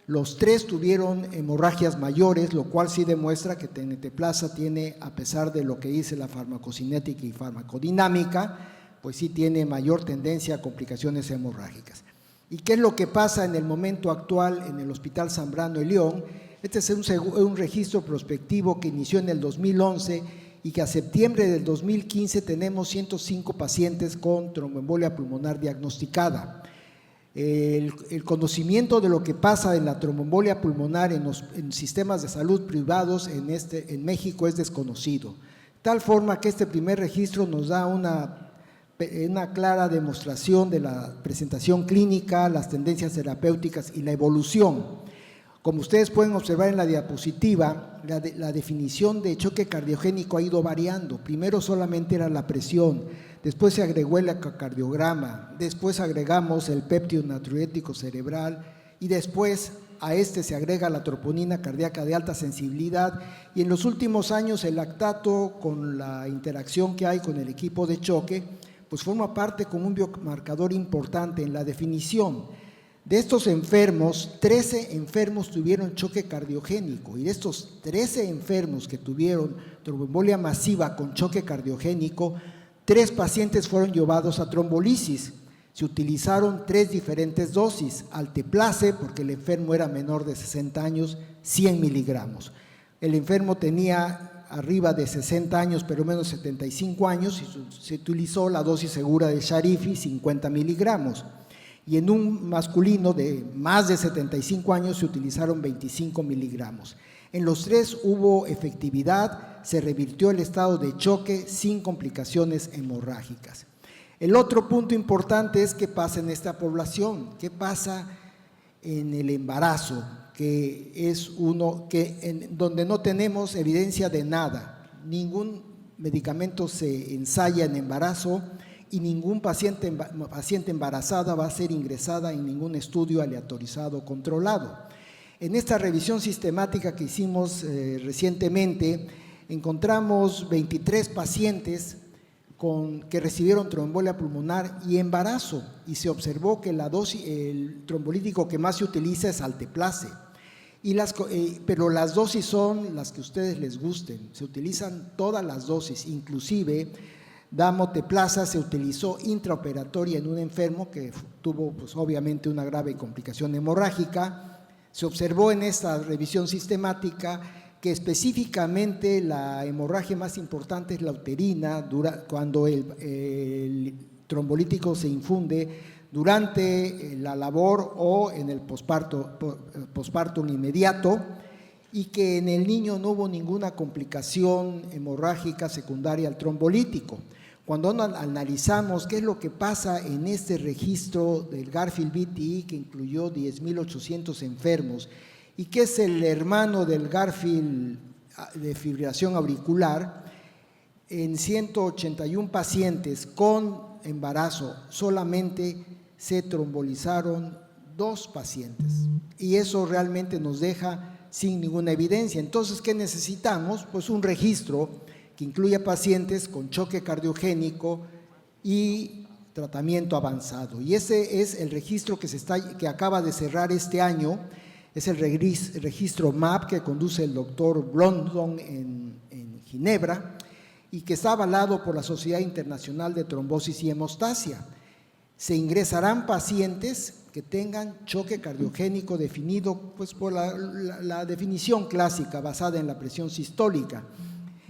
los 3 tuvieron hemorragias mayores, lo cual sí demuestra que tecneteplasa tiene, a pesar de lo que dice la farmacocinética y farmacodinámica, pues sí tiene mayor tendencia a complicaciones hemorrágicas. ¿Y qué es lo que pasa en el momento actual en el Hospital Zambrano de León? Este es un registro prospectivo que inició en el 2011 y que a septiembre del 2015 tenemos 105 pacientes con tromboembolia pulmonar diagnosticada. El conocimiento de lo que pasa en la tromboembolia pulmonar en sistemas de salud privados en México es desconocido, tal forma que este primer registro nos da una clara demostración de la presentación clínica, las tendencias terapéuticas y la evolución. Como ustedes pueden observar en la diapositiva, la definición de choque cardiogénico ha ido variando. Primero solamente era la presión, después se agregó el ecocardiograma, después agregamos el péptido natriurético cerebral y después a este se agrega la troponina cardíaca de alta sensibilidad, y en los últimos años el lactato, con la interacción que hay con el equipo de choque, pues forma parte como un biomarcador importante en la definición. De estos enfermos, 13 enfermos tuvieron choque cardiogénico, y de estos 13 enfermos que tuvieron tromboembolia masiva con choque cardiogénico, 3 pacientes fueron llevados a trombolisis. Se utilizaron 3 diferentes dosis, alteplase, porque el enfermo era menor de 60 años, 100 miligramos. El enfermo tenía arriba de 60 años, pero menos de 75 años, y se utilizó la dosis segura de Sharifi, 50 miligramos. Y en un masculino de más de 75 años se utilizaron 25 miligramos. En los 3 hubo efectividad, se revirtió el estado de choque sin complicaciones hemorrágicas. El otro punto importante es qué pasa en esta población, qué pasa en el embarazo, que es donde no tenemos evidencia de nada. Ningún medicamento se ensaya en embarazo y ningún paciente embarazada va a ser ingresada en ningún estudio aleatorizado controlado. En esta revisión sistemática que hicimos recientemente, encontramos 23 pacientes que recibieron tromboembolia pulmonar y embarazo, y se observó que el trombolítico que más se utiliza es alteplase. Pero las dosis son las que a ustedes les gusten, se utilizan todas las dosis, inclusive damoteplasa se utilizó intraoperatoria en un enfermo que tuvo pues, obviamente una grave complicación hemorrágica. Se observó en esta revisión sistemática que específicamente la hemorragia más importante es la uterina, cuando el trombolítico se infunde durante la labor o en el posparto inmediato, y que en el niño no hubo ninguna complicación hemorrágica secundaria al trombolítico. Cuando analizamos qué es lo que pasa en este registro del Garfield VTE, que incluyó 10.800 enfermos, y que es el hermano del Garfield de fibrilación auricular, en 181 pacientes con embarazo solamente se trombolizaron 2 pacientes, y eso realmente nos deja sin ninguna evidencia. Entonces, ¿qué necesitamos? Pues un registro que incluya pacientes con choque cardiogénico y tratamiento avanzado, y ese es el registro que acaba de cerrar este año. Es el registro MAP que conduce el doctor Blondon en Ginebra y que está avalado por la Sociedad Internacional de Trombosis y Hemostasia. Se ingresarán pacientes que tengan choque cardiogénico definido pues, por la definición clásica basada en la presión sistólica.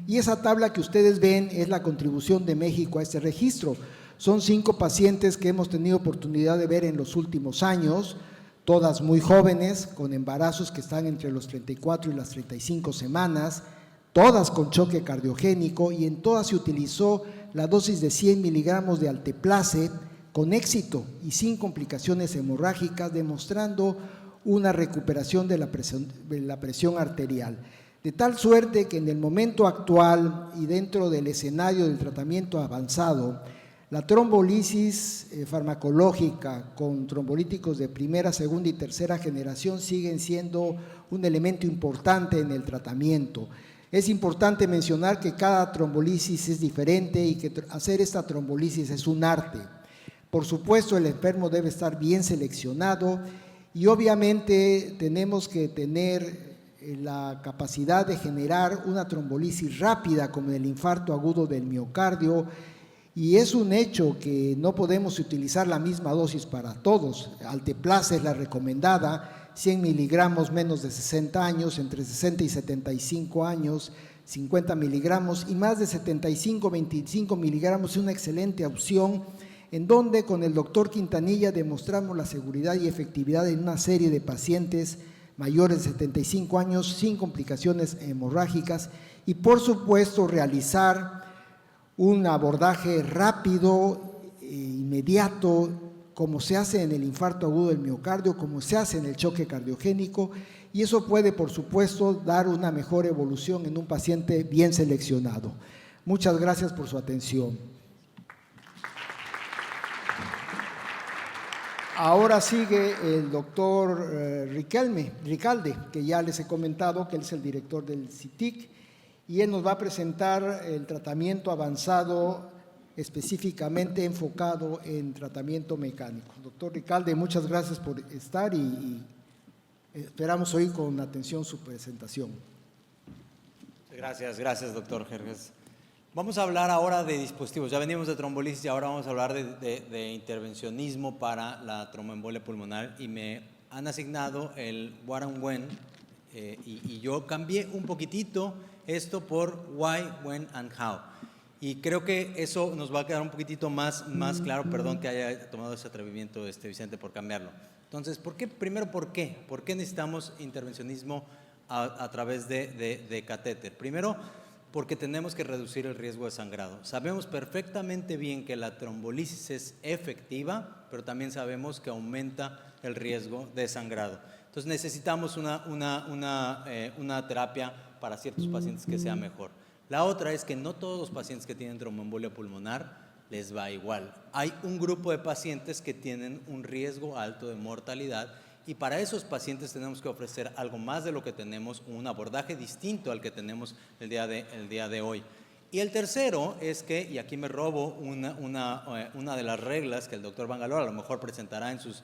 Y esa tabla que ustedes ven es la contribución de México a este registro. Son 5 pacientes que hemos tenido oportunidad de ver en los últimos años, todas muy jóvenes, con embarazos que están entre los 34 y las 35 semanas, todas con choque cardiogénico, y en todas se utilizó la dosis de 100 miligramos de alteplase con éxito y sin complicaciones hemorrágicas, demostrando una recuperación de la presión arterial. De tal suerte que en el momento actual y dentro del escenario del tratamiento avanzado, la trombolisis farmacológica con trombolíticos de primera, segunda y tercera generación siguen siendo un elemento importante en el tratamiento. Es importante mencionar que cada trombolisis es diferente y que hacer esta trombolisis es un arte. Por supuesto, el enfermo debe estar bien seleccionado y obviamente tenemos que tener la capacidad de generar una trombolisis rápida como en el infarto agudo del miocardio. Y es un hecho que no podemos utilizar la misma dosis para todos. Alteplase es la recomendada, 100 miligramos menos de 60 años, entre 60 y 75 años, 50 miligramos, y más de 75, 25 miligramos es una excelente opción, en donde con el doctor Quintanilla demostramos la seguridad y efectividad en una serie de pacientes mayores de 75 años sin complicaciones hemorrágicas, y por supuesto realizar un abordaje rápido e inmediato, como se hace en el infarto agudo del miocardio, como se hace en el choque cardiogénico, y eso puede, por supuesto, dar una mejor evolución en un paciente bien seleccionado. Muchas gracias por su atención. Ahora sigue el doctor Ricalde, que ya les he comentado que él es el director del CITIC, y él nos va a presentar el tratamiento avanzado específicamente enfocado en tratamiento mecánico. Doctor Ricalde, muchas gracias por estar y esperamos oír con atención su presentación. Gracias, doctor Jerjes. Vamos a hablar ahora de dispositivos. Ya venimos de trombolisis y ahora vamos a hablar de intervencionismo para la tromboembolia pulmonar, y me han asignado el what and when, y yo cambié un poquitito esto por why, when and how. Y creo que eso nos va a quedar un poquitito más claro. Perdón que haya tomado ese atrevimiento, Vicente, por cambiarlo. Entonces, primero, ¿por qué? ¿Por qué necesitamos intervencionismo a través de catéter? Primero, porque tenemos que reducir el riesgo de sangrado. Sabemos perfectamente bien que la trombolisis es efectiva, pero también sabemos que aumenta el riesgo de sangrado. Entonces necesitamos una terapia para ciertos pacientes que sea mejor. La otra es que no todos los pacientes que tienen tromboembolia pulmonar les va igual. Hay un grupo de pacientes que tienen un riesgo alto de mortalidad y para esos pacientes tenemos que ofrecer algo más de lo que tenemos, un abordaje distinto al que tenemos el día de hoy. Y el tercero es que, y aquí me robo una de las reglas que el doctor Bangalore a lo mejor presentará en sus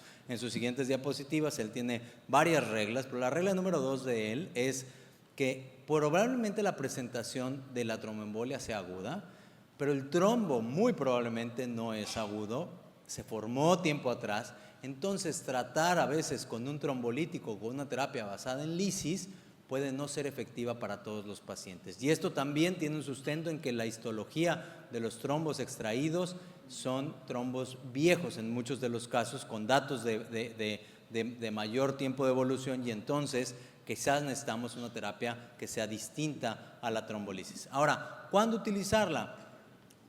siguientes diapositivas. Él tiene varias reglas, pero la regla número 2 de él es que probablemente la presentación de la tromboembolia sea aguda, pero el trombo muy probablemente no es agudo, se formó tiempo atrás. Entonces tratar a veces con un trombolítico, con una terapia basada en lisis, puede no ser efectiva para todos los pacientes. Y esto también tiene un sustento en que la histología de los trombos extraídos son trombos viejos en muchos de los casos, con datos de mayor tiempo de evolución, y entonces quizás necesitamos una terapia que sea distinta a la trombolisis. Ahora, ¿cuándo utilizarla?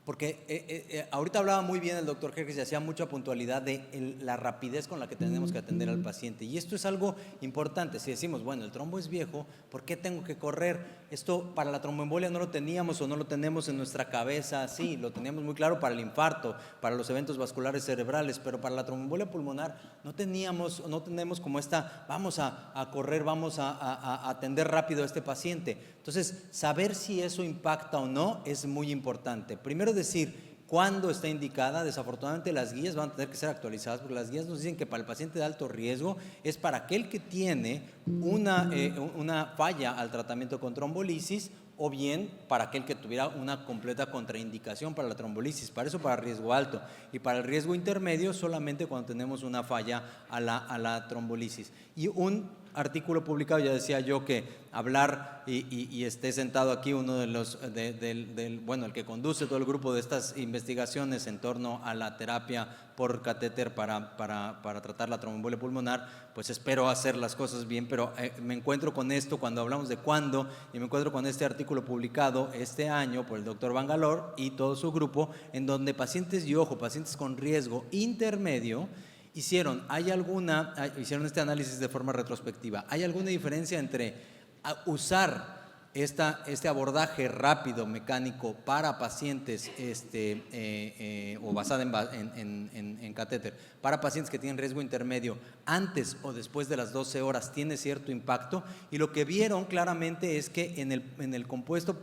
Porque ahorita hablaba muy bien el doctor Jerjes y hacía mucha puntualidad de la rapidez con la que tenemos que atender al paciente. Y esto es algo importante. Si decimos, bueno, el trombo es viejo, ¿por qué tengo que correr? Esto para la tromboembolia no lo teníamos o no lo tenemos en nuestra cabeza así. Lo teníamos muy claro para el infarto, para los eventos vasculares cerebrales, pero para la tromboembolia pulmonar no tenemos como esta, vamos a correr, vamos a atender rápido a este paciente. Entonces, saber si eso impacta o no es muy importante. Primero decir cuándo está indicada. Desafortunadamente las guías van a tener que ser actualizadas, porque las guías nos dicen que para el paciente de alto riesgo es para aquel que tiene una falla al tratamiento con trombolisis, o bien para aquel que tuviera una completa contraindicación para la trombolisis. Para eso, para riesgo alto, y para el riesgo intermedio solamente cuando tenemos una falla a la trombolisis. Y un artículo publicado, ya decía yo que hablar y esté sentado aquí uno de los, el que conduce todo el grupo de estas investigaciones en torno a la terapia por catéter para tratar la tromboembolia pulmonar, pues espero hacer las cosas bien, pero me encuentro con esto cuando hablamos de cuándo, y me encuentro con este artículo publicado este año por el doctor Bangalore y todo su grupo, en donde pacientes con riesgo intermedio hicieron este análisis de forma retrospectiva. ¿Hay alguna diferencia entre usar este abordaje rápido mecánico para pacientes o basada en catéter para pacientes que tienen riesgo intermedio antes o después de las 12 horas? Tiene cierto impacto, y lo que vieron claramente es que en el compuesto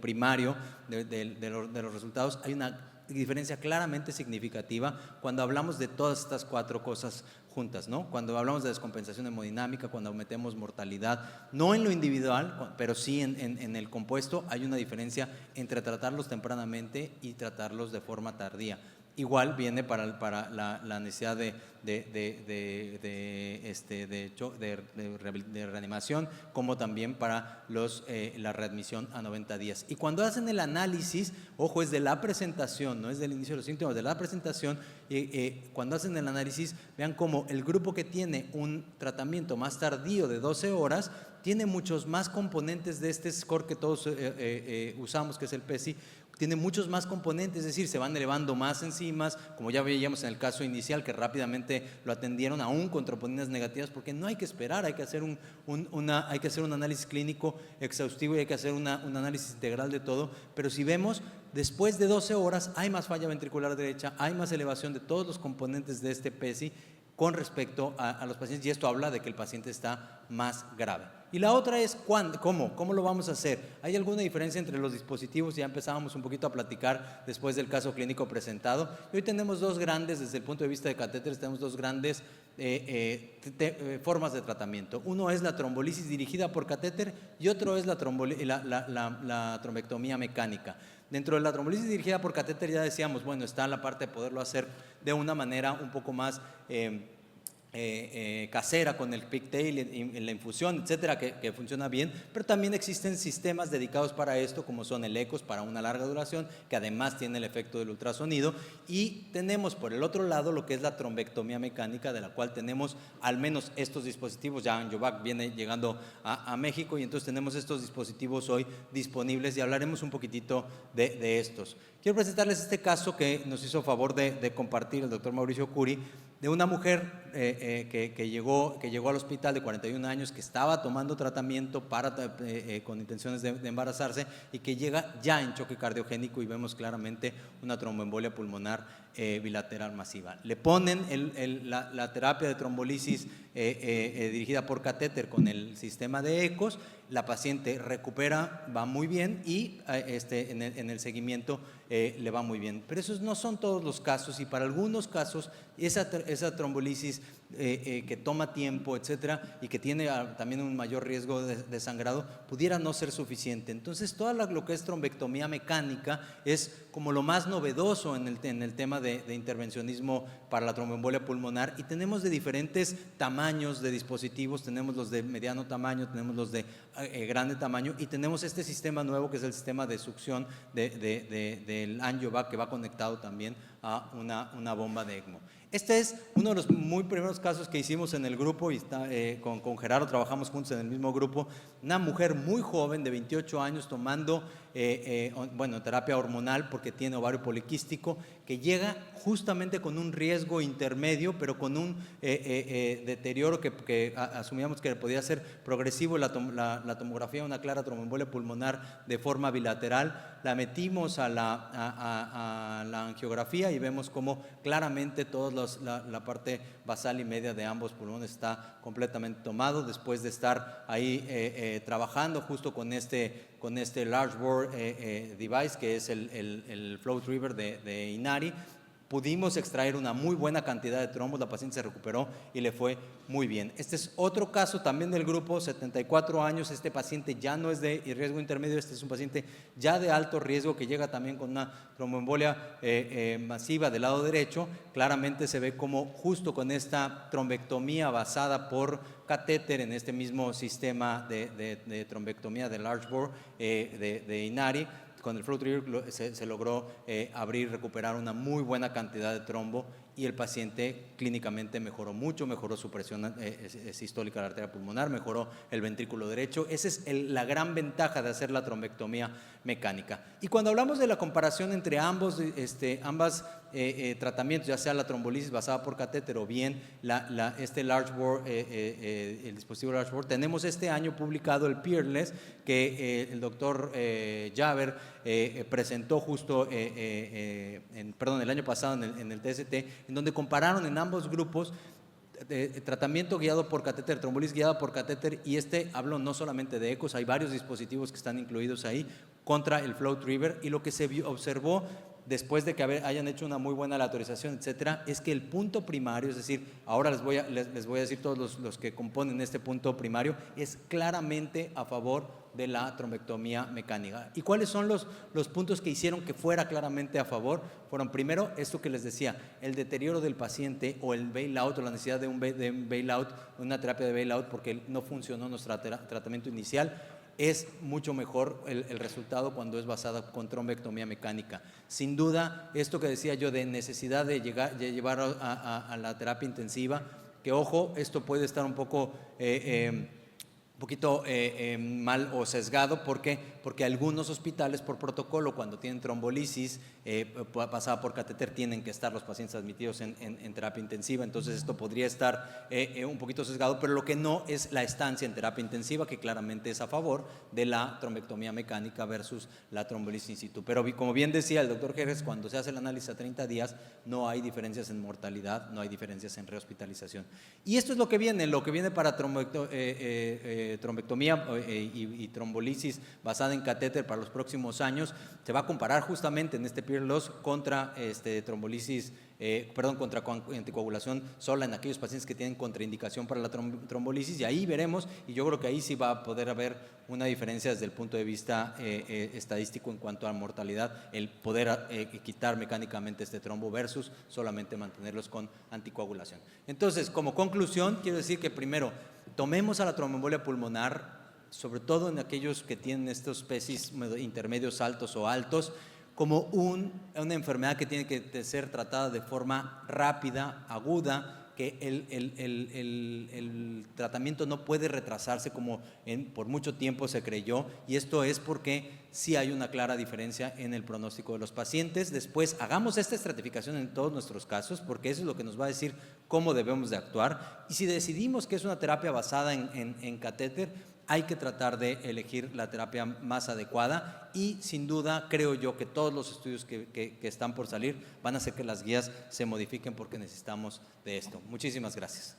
primario de los resultados hay una diferencia claramente significativa cuando hablamos de todas estas 4 cosas juntas, ¿no? Cuando hablamos de descompensación hemodinámica, cuando metemos mortalidad, no en lo individual, pero sí en el compuesto, hay una diferencia entre tratarlos tempranamente y tratarlos de forma tardía. Igual viene para la necesidad de reanimación, como también para la readmisión a 90 días. Y cuando hacen el análisis, ojo, es de la presentación, no es del inicio de los síntomas, de la presentación. Cuando hacen el análisis, vean cómo el grupo que tiene un tratamiento más tardío de 12 horas tiene muchos más componentes de este score que todos usamos, que es el PESI. Tiene muchos más componentes, es decir, se van elevando más enzimas, como ya veíamos en el caso inicial, que rápidamente lo atendieron aún con troponinas negativas, porque no hay que esperar, hay que hacer un análisis clínico exhaustivo y hay que hacer un análisis integral de todo. Pero si vemos, después de 12 horas hay más falla ventricular derecha, hay más elevación de todos los componentes de este PESI con respecto a los pacientes, y esto habla de que el paciente está más grave. Y la otra es ¿cómo lo vamos a hacer? ¿Hay alguna diferencia entre los dispositivos? Ya empezábamos un poquito a platicar después del caso clínico presentado. Y hoy tenemos 2 grandes, desde el punto de vista de catéteres, tenemos 2 grandes formas de tratamiento. Uno es la trombolisis dirigida por catéter y otro es la trombectomía mecánica. Dentro de la trombolisis dirigida por catéter ya decíamos, bueno, está la parte de poderlo hacer de una manera un poco más casera, con el pigtail en la infusión, etcétera, que funciona bien, pero también existen sistemas dedicados para esto, como son el ECOS para una larga duración, que además tiene el efecto del ultrasonido. Y tenemos por el otro lado lo que es la trombectomía mecánica, de la cual tenemos al menos estos dispositivos. Ya Angiovac viene llegando a México, y entonces tenemos estos dispositivos hoy disponibles, y hablaremos un poquitito de estos. Quiero presentarles este caso que nos hizo favor de compartir el doctor Mauricio Curi, de una mujer que llegó al hospital, de 41 años, que estaba tomando tratamiento con intenciones de embarazarse, y que llega ya en choque cardiogénico, y vemos claramente una tromboembolia pulmonar bilateral masiva. Le ponen la terapia de trombolisis dirigida por catéter con el sistema de ecos, la paciente recupera, va muy bien y en el seguimiento le va muy bien. Pero esos no son todos los casos y para algunos casos esa trombolisis que toma tiempo, etcétera, y que tiene también un mayor riesgo de sangrado, pudiera no ser suficiente. Entonces, lo que es trombectomía mecánica es como lo más novedoso en el tema de intervencionismo para la tromboembolia pulmonar, y tenemos de diferentes tamaños de dispositivos, tenemos los de mediano tamaño, tenemos los de grande tamaño, y tenemos este sistema nuevo que es el sistema de succión del AngioVac, que va conectado también a una bomba de ECMO. Este es uno de los muy primeros casos que hicimos en el grupo, y con Gerardo trabajamos juntos en el mismo grupo. Una mujer muy joven de 28 años tomando terapia hormonal porque tiene ovario poliquístico, que llega justamente con un riesgo intermedio, pero con un deterioro que asumíamos que podía ser progresivo. La tomografía, una clara tromboembolia pulmonar de forma bilateral. La metimos a la angiografía y vemos cómo claramente toda la parte basal y media de ambos pulmones está completamente tomado, después de estar ahí trabajando justo con este large bore device, que es el FlowTriever de Inari. Pudimos extraer una muy buena cantidad de trombos, la paciente se recuperó y le fue muy bien. Este es otro caso también del grupo, 74 años, este paciente ya no es de riesgo intermedio, este es un paciente ya de alto riesgo que llega también con una tromboembolia masiva del lado derecho. Claramente se ve como justo con esta trombectomía basada por catéter en este mismo sistema de trombectomía de large bore de Inari, con el FlowTriever se logró recuperar una muy buena cantidad de trombo, y el paciente clínicamente mejoró mucho, mejoró su presión sistólica de la arteria pulmonar, mejoró el ventrículo derecho. Esa es la gran ventaja de hacer la trombectomía mecánica. Y cuando hablamos de la comparación entre ambos tratamientos, ya sea la trombolisis basada por catéter o bien large bore, el dispositivo large bore, tenemos este año publicado el Peerless, que el doctor Jaber presentó justo el año pasado en el TST, en donde compararon en ambos grupos tratamiento guiado por catéter, trombolisis guiada por catéter, y hablo no solamente de ecos, hay varios dispositivos que están incluidos ahí contra el FlowTriever, y lo que se observó después de que hayan hecho una muy buena aleatorización, etcétera, es que el punto primario, es decir, ahora les voy a decir todos los que componen este punto primario, es claramente a favor de la trombectomía mecánica. ¿Y cuáles son los puntos que hicieron que fuera claramente a favor? Fueron, primero, esto que les decía, el deterioro del paciente, o el bailout, o la necesidad de un bailout, una terapia de bailout porque no funcionó nuestro tratamiento inicial. Es mucho mejor el resultado cuando es basada con trombectomía mecánica. Sin duda, esto que decía yo de necesidad de llevar a la terapia intensiva, que ojo, esto puede estar un poquito mal o sesgado. ¿Por qué? Porque algunos hospitales, por protocolo, cuando tienen trombolisis pasada por catéter, tienen que estar los pacientes admitidos en terapia intensiva. Entonces esto podría estar un poquito sesgado, pero lo que no es la estancia en terapia intensiva, que claramente es a favor de la trombectomía mecánica versus la trombolisis in situ. Pero como bien decía el doctor Jerez, cuando se hace el análisis a 30 días no hay diferencias en mortalidad, no hay diferencias en rehospitalización. Y esto es lo que viene para trombectomía y trombolisis basada en catéter para los próximos años. Se va a comparar justamente en este Peerless contra contra anticoagulación sola en aquellos pacientes que tienen contraindicación para la trombolisis, y ahí veremos, y yo creo que ahí sí va a poder haber una diferencia desde el punto de vista estadístico en cuanto a mortalidad, el poder quitar mecánicamente este trombo versus solamente mantenerlos con anticoagulación. Entonces, como conclusión, quiero decir que primero, tomemos a la tromboembolia pulmonar, sobre todo en aquellos que tienen estos PESIs intermedios altos o altos, como una enfermedad que tiene que ser tratada de forma rápida, aguda, que el tratamiento no puede retrasarse como por mucho tiempo se creyó, y esto es porque sí hay una clara diferencia en el pronóstico de los pacientes. Después, hagamos esta estratificación en todos nuestros casos, porque eso es lo que nos va a decir cómo debemos de actuar, y si decidimos que es una terapia basada en catéter, hay que tratar de elegir la terapia más adecuada, y sin duda creo yo que todos los estudios que están por salir van a hacer que las guías se modifiquen, porque necesitamos de esto. Muchísimas gracias.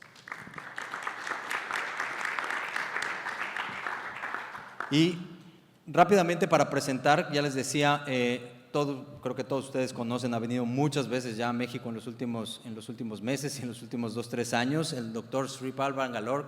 Y rápidamente para presentar, ya les decía, creo que todos ustedes conocen, ha venido muchas veces ya a México en los últimos meses y en los últimos 2-3 años. El doctor Sripal Bangalore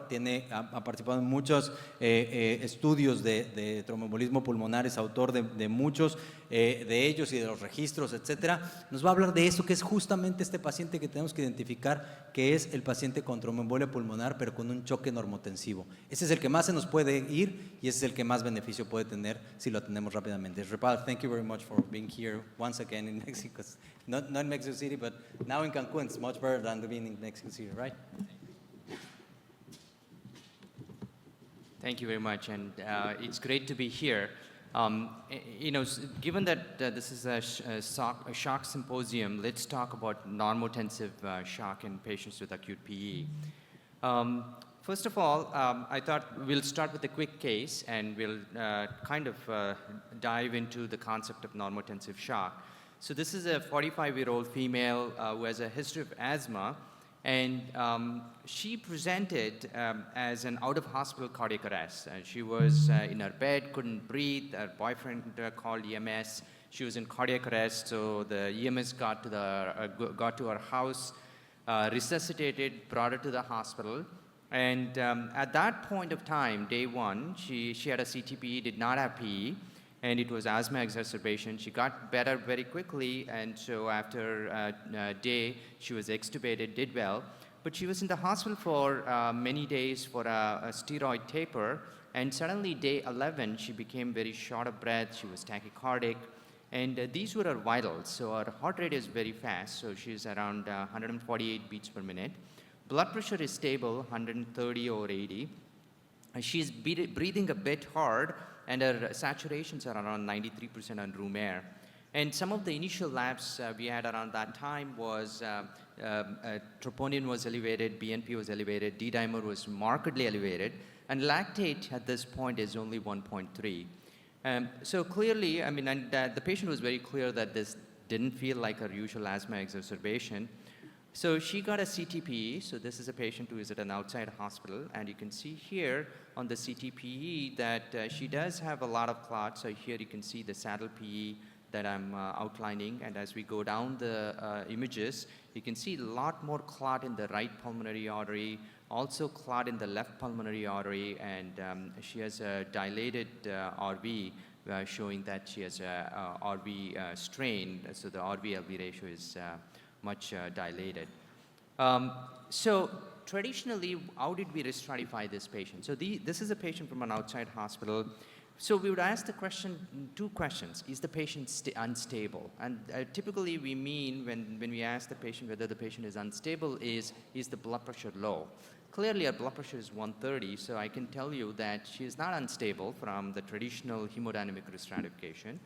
ha participado en muchos estudios de tromboembolismo pulmonar, es autor de muchos de ellos y de los registros, etcétera. Nos va a hablar de eso, que es justamente este paciente que tenemos que identificar, que es el paciente con tromboembolia pulmonar, pero con un choque normotensivo. Ese es el que más se nos puede ir y ese es el que más beneficio puede tener si lo atendemos rápidamente. Sripal, thank you very much for being here once again in Mexico. Not in Mexico City, but now in Cancun. It's much better than being in Mexico City, right? Thank you very much, and it's great to be here. Given that this is a shock symposium, let's talk about normotensive shock in patients with acute PE. First of all, I thought we'll start with a quick case and we'll dive into the concept of normotensive shock. So this is a 45-year-old female who has a history of asthma, and she presented as an out-of-hospital cardiac arrest. She was in her bed, couldn't breathe. Her boyfriend called EMS. She was in cardiac arrest, so the EMS got to her house, resuscitated, brought her to the hospital. And at that point of time, day one, she had a CTPE, did not have PE, and it was asthma exacerbation. She got better very quickly, and so after a day, she was extubated, did well. But she was in the hospital for many days for a steroid taper, and suddenly day 11, she became very short of breath, she was tachycardic, and these were her vitals. So her heart rate is very fast, so she's around 148 beats per minute. Blood pressure is stable, 130 over 80. She's breathing a bit hard, and her saturations are around 93% on room air. And some of the initial labs we had around that time was troponin was elevated, BNP was elevated, D-dimer was markedly elevated, and lactate at this point is only 1.3. So clearly, the patient was very clear that this didn't feel like her usual asthma exacerbation. So she got a CTPE, so this is a patient who is at an outside hospital, and you can see here on the CTPE that she does have a lot of clots. So here you can see the saddle PE that I'm outlining, and as we go down the images, you can see a lot more clot in the right pulmonary artery, also clot in the left pulmonary artery, and she has a dilated RV showing that she has a RV strain, so the RV-LV ratio is much dilated. So traditionally, how did we re-stratify this patient? So this is a patient from an outside hospital. So we would ask the question, two questions. Is the patient unstable? And typically we mean when we ask the patient whether the patient is unstable is the blood pressure low? Clearly her blood pressure is 130, so I can tell you that she is not unstable from the traditional hemodynamic re-stratification.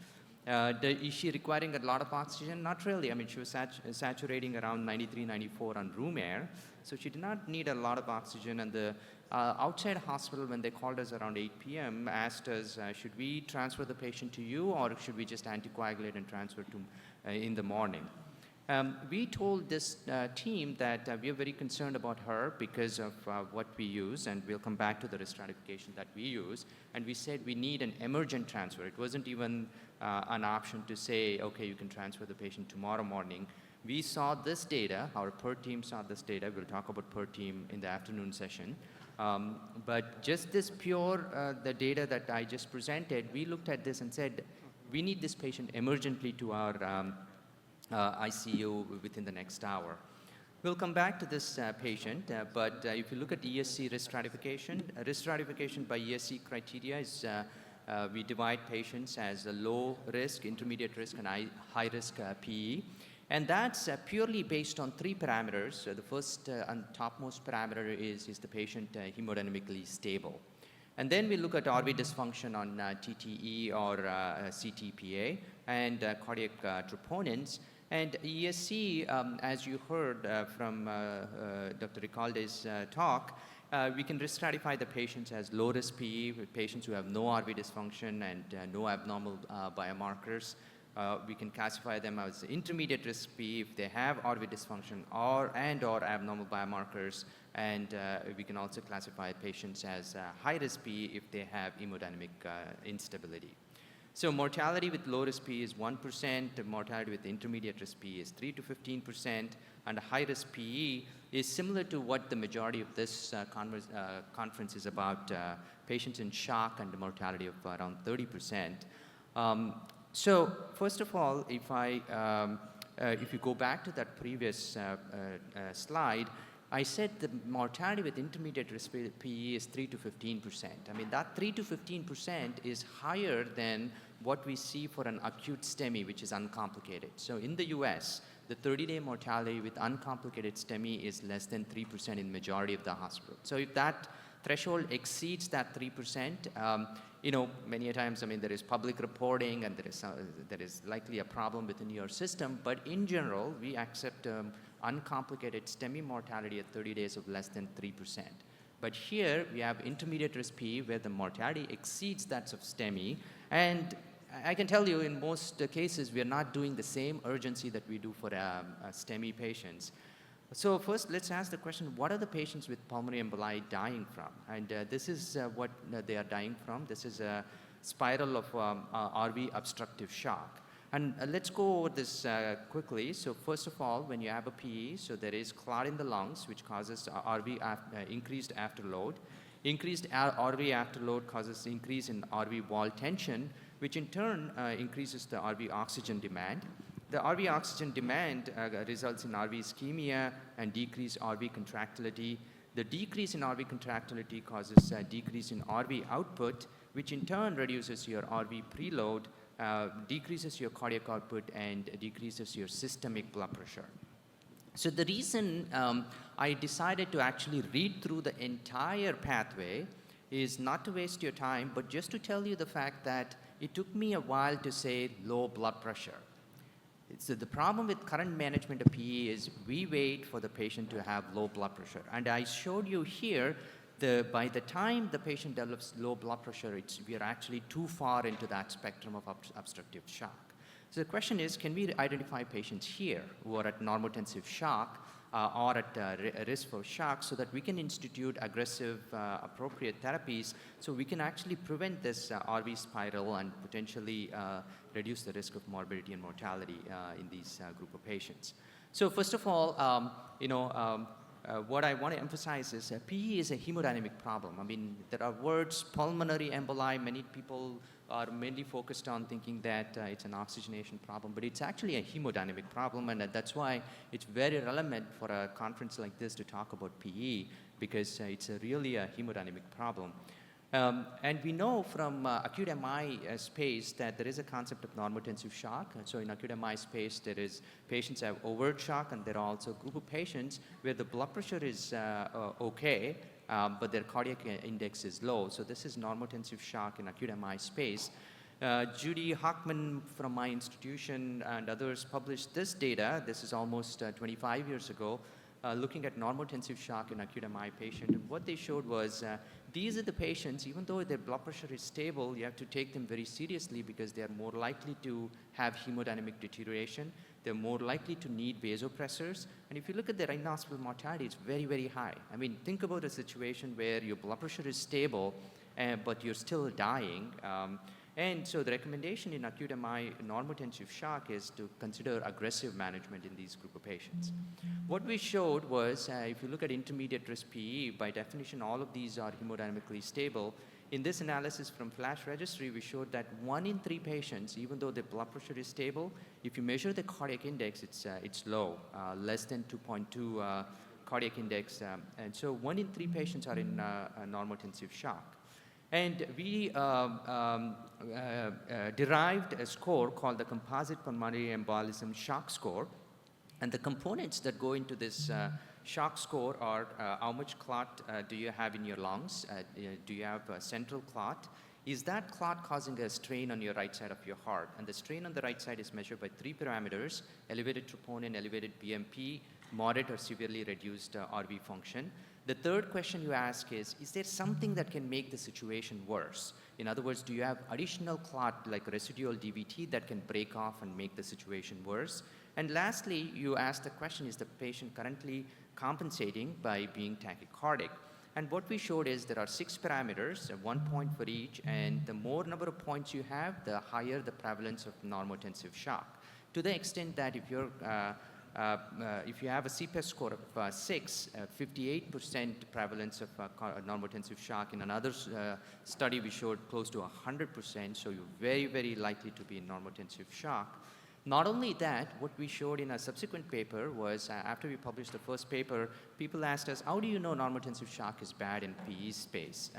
Is she requiring a lot of oxygen? Not really. She was saturating around 93, 94 on room air, so she did not need a lot of oxygen. And the outside hospital, when they called us around 8 p.m., asked us, should we transfer the patient to you, or should we just anticoagulate and transfer to in the morning? We told this team that we are very concerned about her because of what we use, and we'll come back to the re-stratification that we use. And we said we need an emergent transfer. It wasn't even an option to say, okay, you can transfer the patient tomorrow morning. We saw this data, our PER team saw this data. We'll talk about PER team in the afternoon session. But just this pure, the data that I just presented, we looked at this and said, we need this patient emergently to our ICU within the next hour. We'll come back to this patient, but if you look at ESC risk stratification by ESC criteria is we divide patients as a low risk, intermediate risk, and high risk PE. And that's purely based on three parameters. The first and topmost parameter is the patient hemodynamically stable. And then we look at RV dysfunction on TTE or CTPA and cardiac troponins. And ESC, as you heard from Dr. Ricalde's talk, we can risk-stratify the patients as low-risk PE with patients who have no RV dysfunction and no abnormal biomarkers. We can classify them as intermediate risk PE if they have RV dysfunction or abnormal biomarkers, and we can also classify patients as high risk PE if they have hemodynamic instability. So mortality with low risk PE is 1%, mortality with intermediate risk PE is 3 to 15%, and high risk PE is similar to what the majority of this conference is about, patients in shock and a mortality of around 30%. So first of all, if you go back to that previous slide, I said the mortality with intermediate risk PE is 3 to 15%. I mean, that 3 to 15% is higher than what we see for an acute STEMI, which is uncomplicated. So in the US, the 30-day mortality with uncomplicated STEMI is less than 3% in majority of the hospital. So if that threshold exceeds that 3%, many a times, I mean, there is public reporting and there is likely a problem within your system, but in general, we accept uncomplicated STEMI mortality at 30 days of less than 3%. But here, we have intermediate risk PE where the mortality exceeds that of STEMI, and I can tell you in most cases, we are not doing the same urgency that we do for STEMI patients. So first, let's ask the question, what are the patients with pulmonary emboli dying from? And this is what they are dying from. This is a spiral of RV obstructive shock. And let's go over this quickly. So first of all, when you have a PE, so there is clot in the lungs, which causes increased afterload. Increased RV afterload causes increase in RV wall tension, which in turn increases the RV oxygen demand. The RV oxygen demand results in RV ischemia and decreased RV contractility. The decrease in RV contractility causes a decrease in RV output, which in turn reduces your RV preload, decreases your cardiac output, and decreases your systemic blood pressure. So the reason I decided to actually read through the entire pathway is not to waste your time, but just to tell you the fact that it took me a while to say low blood pressure. So the problem with current management of PE is we wait for the patient to have low blood pressure. And I showed you here, by the time the patient develops low blood pressure, we are actually too far into that spectrum of obstructive shock. So the question is, can we identify patients here who are at normotensive shock or at risk for shock so that we can institute aggressive, appropriate therapies so we can actually prevent this RV spiral and potentially reduce the risk of morbidity and mortality in these group of patients. So first of all, what I want to emphasize is PE is a hemodynamic problem. I mean, there are words, pulmonary emboli. Many people are mainly focused on thinking that it's an oxygenation problem, but it's actually a hemodynamic problem, and that's why it's very relevant for a conference like this to talk about PE, because it's really a hemodynamic problem. And we know from acute MI space that there is a concept of normotensive shock. And so in acute MI space, there is patients have overt shock, and there are also a group of patients where the blood pressure is okay, but their cardiac index is low. So this is normotensive shock in acute MI space. Judy Hockman from my institution and others published this data. This is almost 25 years ago, looking at normotensive shock in acute MI patient. And what they showed was these are the patients, even though their blood pressure is stable, you have to take them very seriously because they are more likely to have hemodynamic deterioration. They're more likely to need vasopressors. And if you look at their in-hospital mortality, it's very, very high. I mean, think about a situation where your blood pressure is stable, but you're still dying. And so the recommendation in acute MI normotensive shock is to consider aggressive management in these group of patients. What we showed was, if you look at intermediate risk PE, by definition, all of these are hemodynamically stable. In this analysis from FLASH registry, we showed that 1 in 3 patients, even though their blood pressure is stable, if you measure the cardiac index, it's low, less than 2.2 cardiac index. And so 1 in 3 patients are in normotensive shock. And we derived a score called the Composite Pulmonary Embolism Shock Score. And the components that go into this shock score are how much clot do you have in your lungs? Do you have a central clot? Is that clot causing a strain on your right side of your heart? And the strain on the right side is measured by 3 parameters: elevated troponin, elevated BMP, moderate or severely reduced RV function. The third question you ask is there something that can make the situation worse? In other words, do you have additional clot like residual DVT that can break off and make the situation worse? And lastly, you ask the question, is the patient currently compensating by being tachycardic? And what we showed is there are 6 parameters, 1 point for each, and the more number of points you have, the higher the prevalence of normotensive shock. To the extent that if you have a CPET score of 6, 58% prevalence of normotensive shock. In another study, we showed close to 100%, so you're very, very likely to be in normotensive shock. Not only that, what we showed in a subsequent paper was after we published the first paper, people asked us, how do you know normotensive shock is bad in PE space?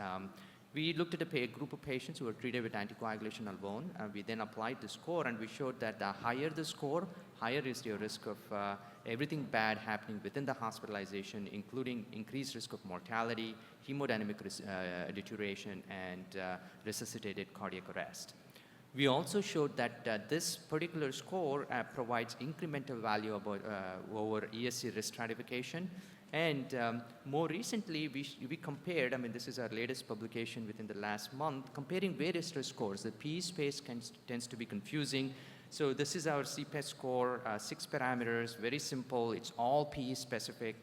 We looked at a group of patients who were treated with anticoagulation alone. We then applied the score, and we showed that the higher the score, higher is your risk of everything bad happening within the hospitalization, including increased risk of mortality, hemodynamic deterioration, and resuscitated cardiac arrest. We also showed that this particular score provides incremental value about, over ESC risk stratification. And more recently, we compared, I mean, this is our latest publication within the last month, comparing various risk scores. The PE space tends to be confusing. So this is our CPET score, 6 parameters, very simple. It's all PE specific.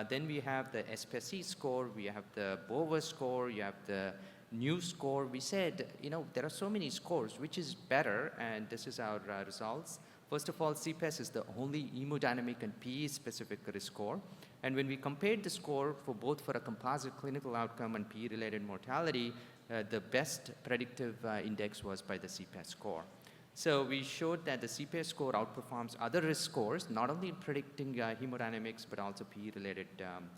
Then we have the SPSE score, we have the BOVA score, you have the new score. We said, you know, there are so many scores, which is better, and this is our results. First of all, CPES is the only hemodynamic and PE-specific risk score. And when we compared the score for both for a composite clinical outcome and PE-related mortality, the best predictive index was by the CPES score. So we showed that the CPES score outperforms other risk scores, not only in predicting hemodynamics, but also PE-related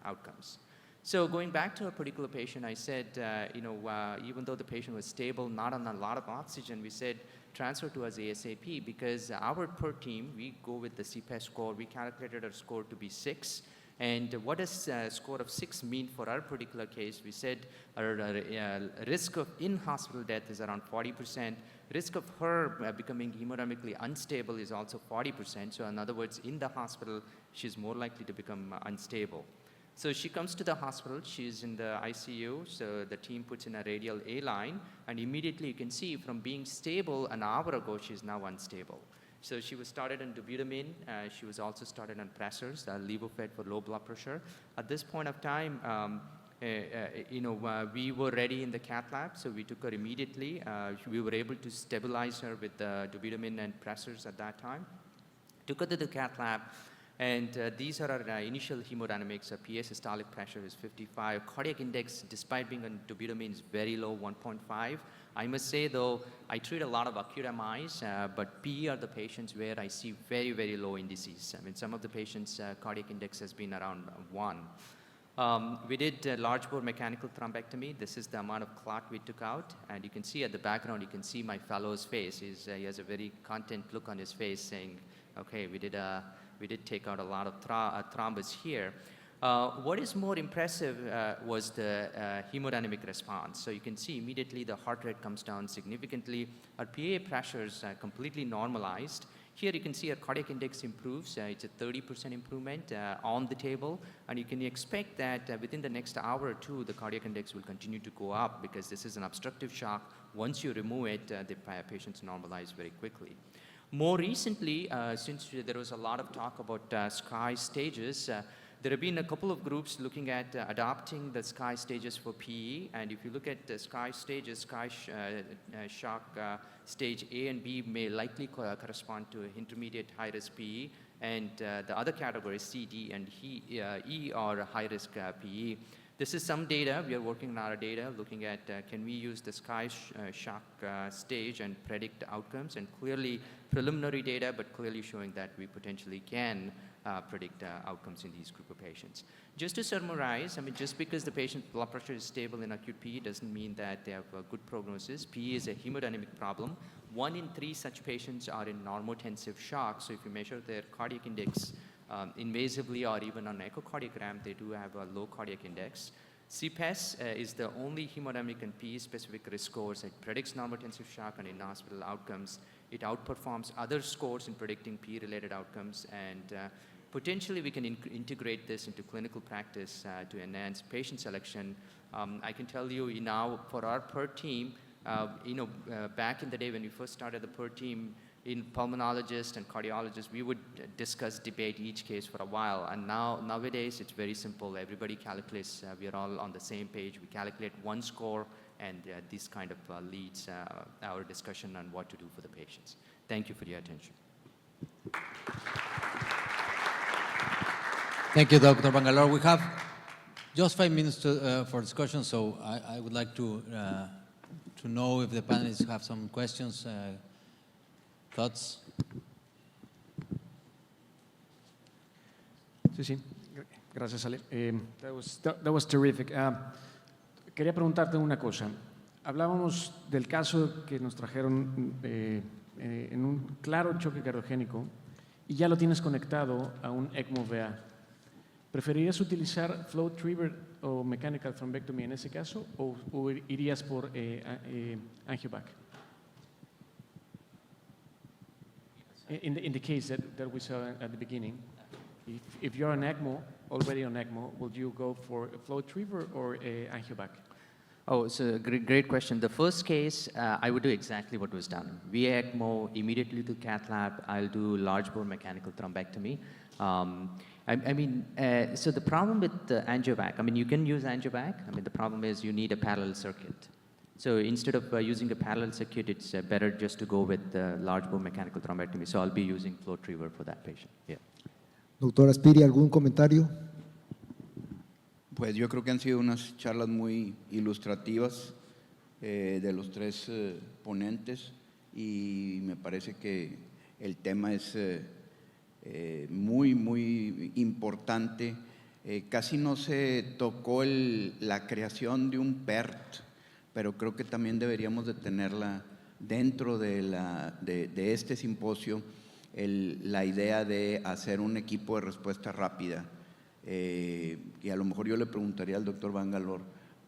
outcomes. So going back to a particular patient, I said, even though the patient was stable, not on a lot of oxygen, we said transfer to us ASAP, because our per team, we go with the CPES score. We calculated our score to be 6. And what does a score of 6 mean for our particular case? We said our risk of in-hospital death is around 40%. Risk of her becoming hemodynamically unstable is also 40%. So in other words, in the hospital, she's more likely to become unstable. So she comes to the hospital, she's in the ICU, so the team puts in a radial A line, and immediately you can see from being stable an hour ago, she's now unstable. So she was started on dobutamine, she was also started on pressors, Levophed for low blood pressure. At this point of time, we were ready in the cath lab, so we took her immediately. We were able to stabilize her with dobutamine and pressors at that time. Took her to the cath lab. And these are our initial hemodynamics. PA systolic pressure is 55. Cardiac index, despite being on dobutamine, is very low, 1.5. I must say, though, I treat a lot of acute MIs, but PE are the patients where I see very, very low indices. I mean, some of the patients' cardiac index has been around 1. We did large bore mechanical thrombectomy. This is the amount of clot we took out. And you can see at the background, you can see my fellow's face. He has a very content look on his face saying, okay, we did take out a lot of thrombus here. What is more impressive was the hemodynamic response. So you can see immediately the heart rate comes down significantly. Our PA pressures are completely normalized. Here you can see our cardiac index improves. It's a 30% improvement on the table. And you can expect that within the next hour or two, the cardiac index will continue to go up, because this is an obstructive shock. Once you remove it, the patients normalize very quickly. More recently, since there was a lot of talk about SCAI stages, there have been a couple of groups looking at adopting the SCAI stages for PE. And if you look at the SCAI stages, SCAI shock stage A and B may likely correspond to intermediate high-risk PE. And the other categories, C, D, and E are high-risk PE. This is some data. We are working on our data, looking at can we use the SCAI shock stage and predict outcomes, and clearly preliminary data, but clearly showing that we potentially can predict outcomes in these group of patients. Just to summarize, I mean, just because the patient's blood pressure is stable in acute PE doesn't mean that they have a good prognosis. PE is a hemodynamic problem. 1 in 3 such patients are in normotensive shock. So if you measure their cardiac index invasively or even on echocardiogram, they do have a low cardiac index. CPES is the only hemodynamic and PE-specific risk scores. It predicts normotensive shock and in-hospital outcomes. It outperforms other scores in predicting PE-related outcomes. And potentially we can integrate this into clinical practice to enhance patient selection. I can tell you now for our PERT team, back in the day when we first started the PERT team, in pulmonologists and cardiologists, we would discuss, debate each case for a while. And nowadays, it's very simple. Everybody calculates. We are all on the same page. We calculate one score, and this kind of leads our discussion on what to do for the patients. Thank you for your attention. Thank you, Dr. Bangalore. We have just 5 minutes for discussion, so I would like to know if the panelists have some questions, thoughts. Sí. Gracias, Ale. That was terrific. Quería preguntarte una cosa. Hablábamos del caso que nos trajeron en un claro choque cardiogénico y ya lo tienes conectado a un ECMO VA. ¿Preferirías utilizar flow trigger o mechanical thrombectomy en ese caso o irías por angiovac? In the case that we saw at the beginning, if you're on ECMO, already on ECMO, would you go for a flow trigger or angiovac? Oh, it's a great question. The first case, I would do exactly what was done. Via ECMO, immediately to cath lab, I'll do large bore mechanical thrombectomy. So the problem with the angiovac, you can use angiovac. The problem is you need a parallel circuit. So instead of using a parallel circuit, it's better just to go with the large bore mechanical thrombectomy. So I'll be using flow trigger for that patient. Yeah. Doctor Aspiri, ¿algún comentario? Pues yo creo que han sido unas charlas muy ilustrativas de los tres ponentes y me parece que el tema es muy importante. Casi no se tocó la creación de un PERT, pero creo que también deberíamos de tenerla dentro de este simposio, la idea de hacer un equipo de respuesta rápida. Y a lo mejor yo le preguntaría al doctor Bangalore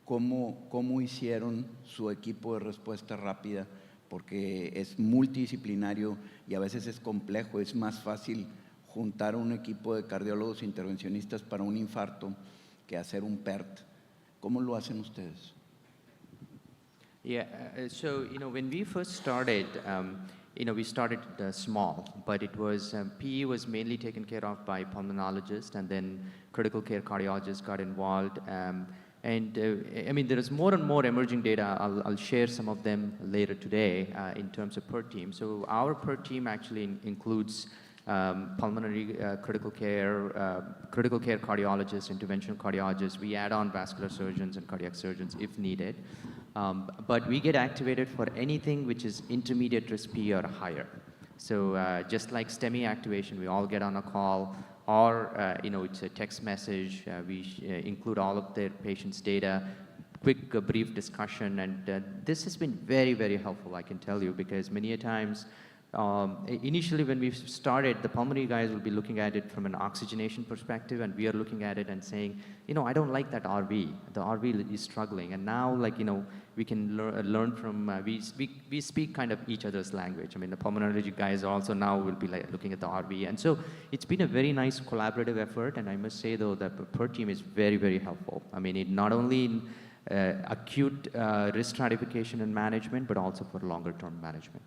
cómo hicieron su equipo de respuesta rápida, porque es multidisciplinario y a veces es complejo, es más fácil juntar un equipo de cardiólogos intervencionistas para un infarto que hacer un PERT. ¿Cómo lo hacen ustedes? Yeah, so when we first started, we started small, but it was PE was mainly taken care of by pulmonologists, and then critical care cardiologists got involved. There is more and more emerging data. I'll share some of them later today in terms of PERT team. So our PERT team actually includes pulmonary critical care cardiologists, interventional cardiologists. We add on vascular surgeons and cardiac surgeons if needed. But we get activated for anything which is intermediate risk PE or higher. So just like STEMI activation, we all get on a call, or it's a text message. We include all of their patients' data, quick brief discussion, and this has been very, very helpful, I can tell you, because many a times, initially when we started, the pulmonary guys will be looking at it from an oxygenation perspective, and we are looking at it and saying, I don't like that RV. The RV is struggling. And now, we can learn from, we speak kind of each other's language. The pulmonology guys also now will be looking at the RV. And so it's been a very nice collaborative effort, and I must say, though, that the PERT team is very, very helpful. It not only in acute risk stratification and management, but also for longer-term management.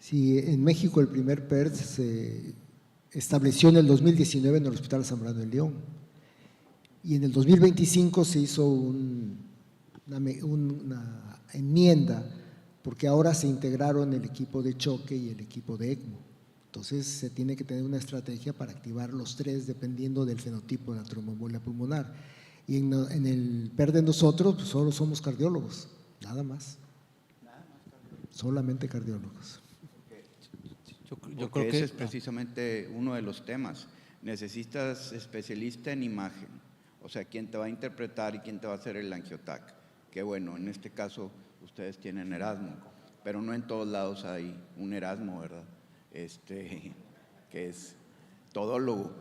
Sí, en México el primer PERT se estableció en el 2019 en el Hospital Zambrano en León y en el 2025 se hizo una enmienda porque ahora se integraron el equipo de choque y el equipo de ECMO. Entonces se tiene que tener una estrategia para activar los tres dependiendo del fenotipo de la tromboembolia pulmonar. Y en el PERT de nosotros pues solo somos cardiólogos, nada más. Solamente cardiólogos. Yo creo que ese es precisamente uno de los temas. Necesitas especialista en imagen, o sea, quién te va a interpretar y quién te va a hacer el angiotac. Que bueno, en este caso ustedes tienen Erasmo, pero no en todos lados hay un Erasmo, ¿verdad? Que es todólogo.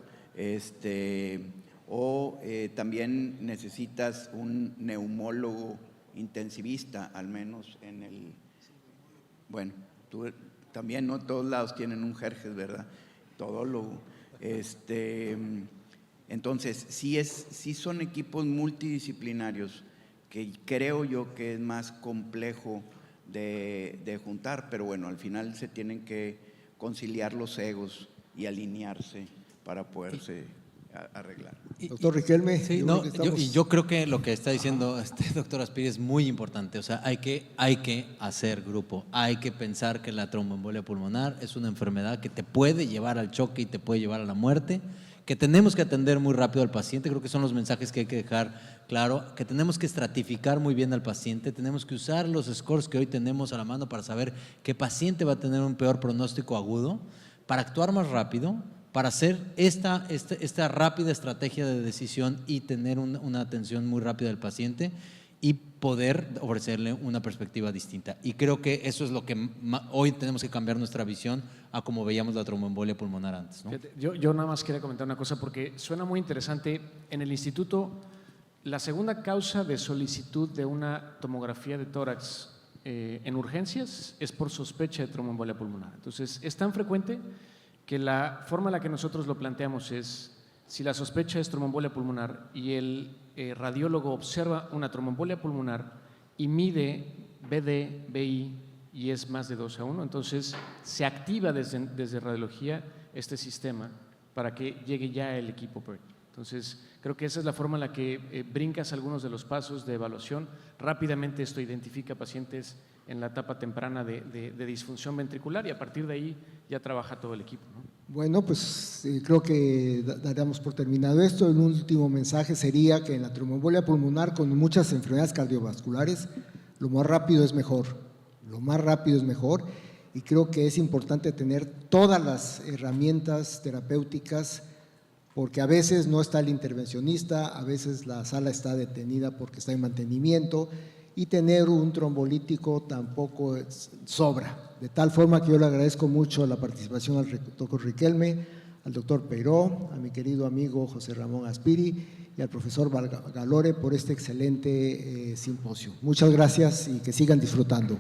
También necesitas un neumólogo intensivista, al menos en el… Bueno, también no todos lados tienen un Jerjes, ¿verdad? Todólogo. Entonces, sí son equipos multidisciplinarios que creo yo que es más complejo de juntar, pero bueno, al final se tienen que conciliar los egos y alinearse para poderse arreglar. Doctor Riquelme. Sí, yo no, creo que estamos- yo creo que lo que está diciendo doctor Aspiri es muy importante. O sea, hay que hacer grupo, hay que pensar que la tromboembolia pulmonar es una enfermedad que te puede llevar al choque y te puede llevar a la muerte, que tenemos que atender muy rápido al paciente. Creo que son los mensajes que hay que dejar claro, que tenemos que estratificar muy bien al paciente, tenemos que usar los scores que hoy tenemos a la mano para saber qué paciente va a tener un peor pronóstico agudo, para actuar más rápido, para hacer esta rápida estrategia de decisión y tener una atención muy rápida del paciente y poder ofrecerle una perspectiva distinta. Y creo que eso es lo que hoy tenemos que cambiar nuestra visión a como veíamos la tromboembolia pulmonar antes, ¿no? Fíjate, yo nada más quería comentar una cosa porque suena muy interesante. En el instituto, la segunda causa de solicitud de una tomografía de tórax en urgencias es por sospecha de tromboembolia pulmonar. Entonces, es tan frecuente que la forma en la que nosotros lo planteamos es, si la sospecha es tromboembolia pulmonar y el radiólogo observa una tromboembolia pulmonar y mide BD, BI y es más de 2:1, entonces se activa desde radiología este sistema para que llegue ya el equipo PERT. Entonces, creo que esa es la forma en la que brincas algunos de los pasos de evaluación. Rápidamente esto identifica pacientes en la etapa temprana de disfunción ventricular y a partir de ahí ya trabaja todo el equipo, ¿no? Bueno, pues creo que daríamos por terminado esto. El último mensaje sería que en la tromboembolia pulmonar, con muchas enfermedades cardiovasculares, lo más rápido es mejor. Lo más rápido es mejor. Y creo que es importante tener todas las herramientas terapéuticas, porque a veces no está el intervencionista, a veces la sala está detenida porque está en mantenimiento, y tener un trombolítico tampoco sobra. De tal forma que yo le agradezco mucho la participación al doctor Riquelme, al doctor Peiró, a mi querido amigo José Ramón Aspiri y al profesor Galore por este excelente simposio. Muchas gracias y que sigan disfrutando.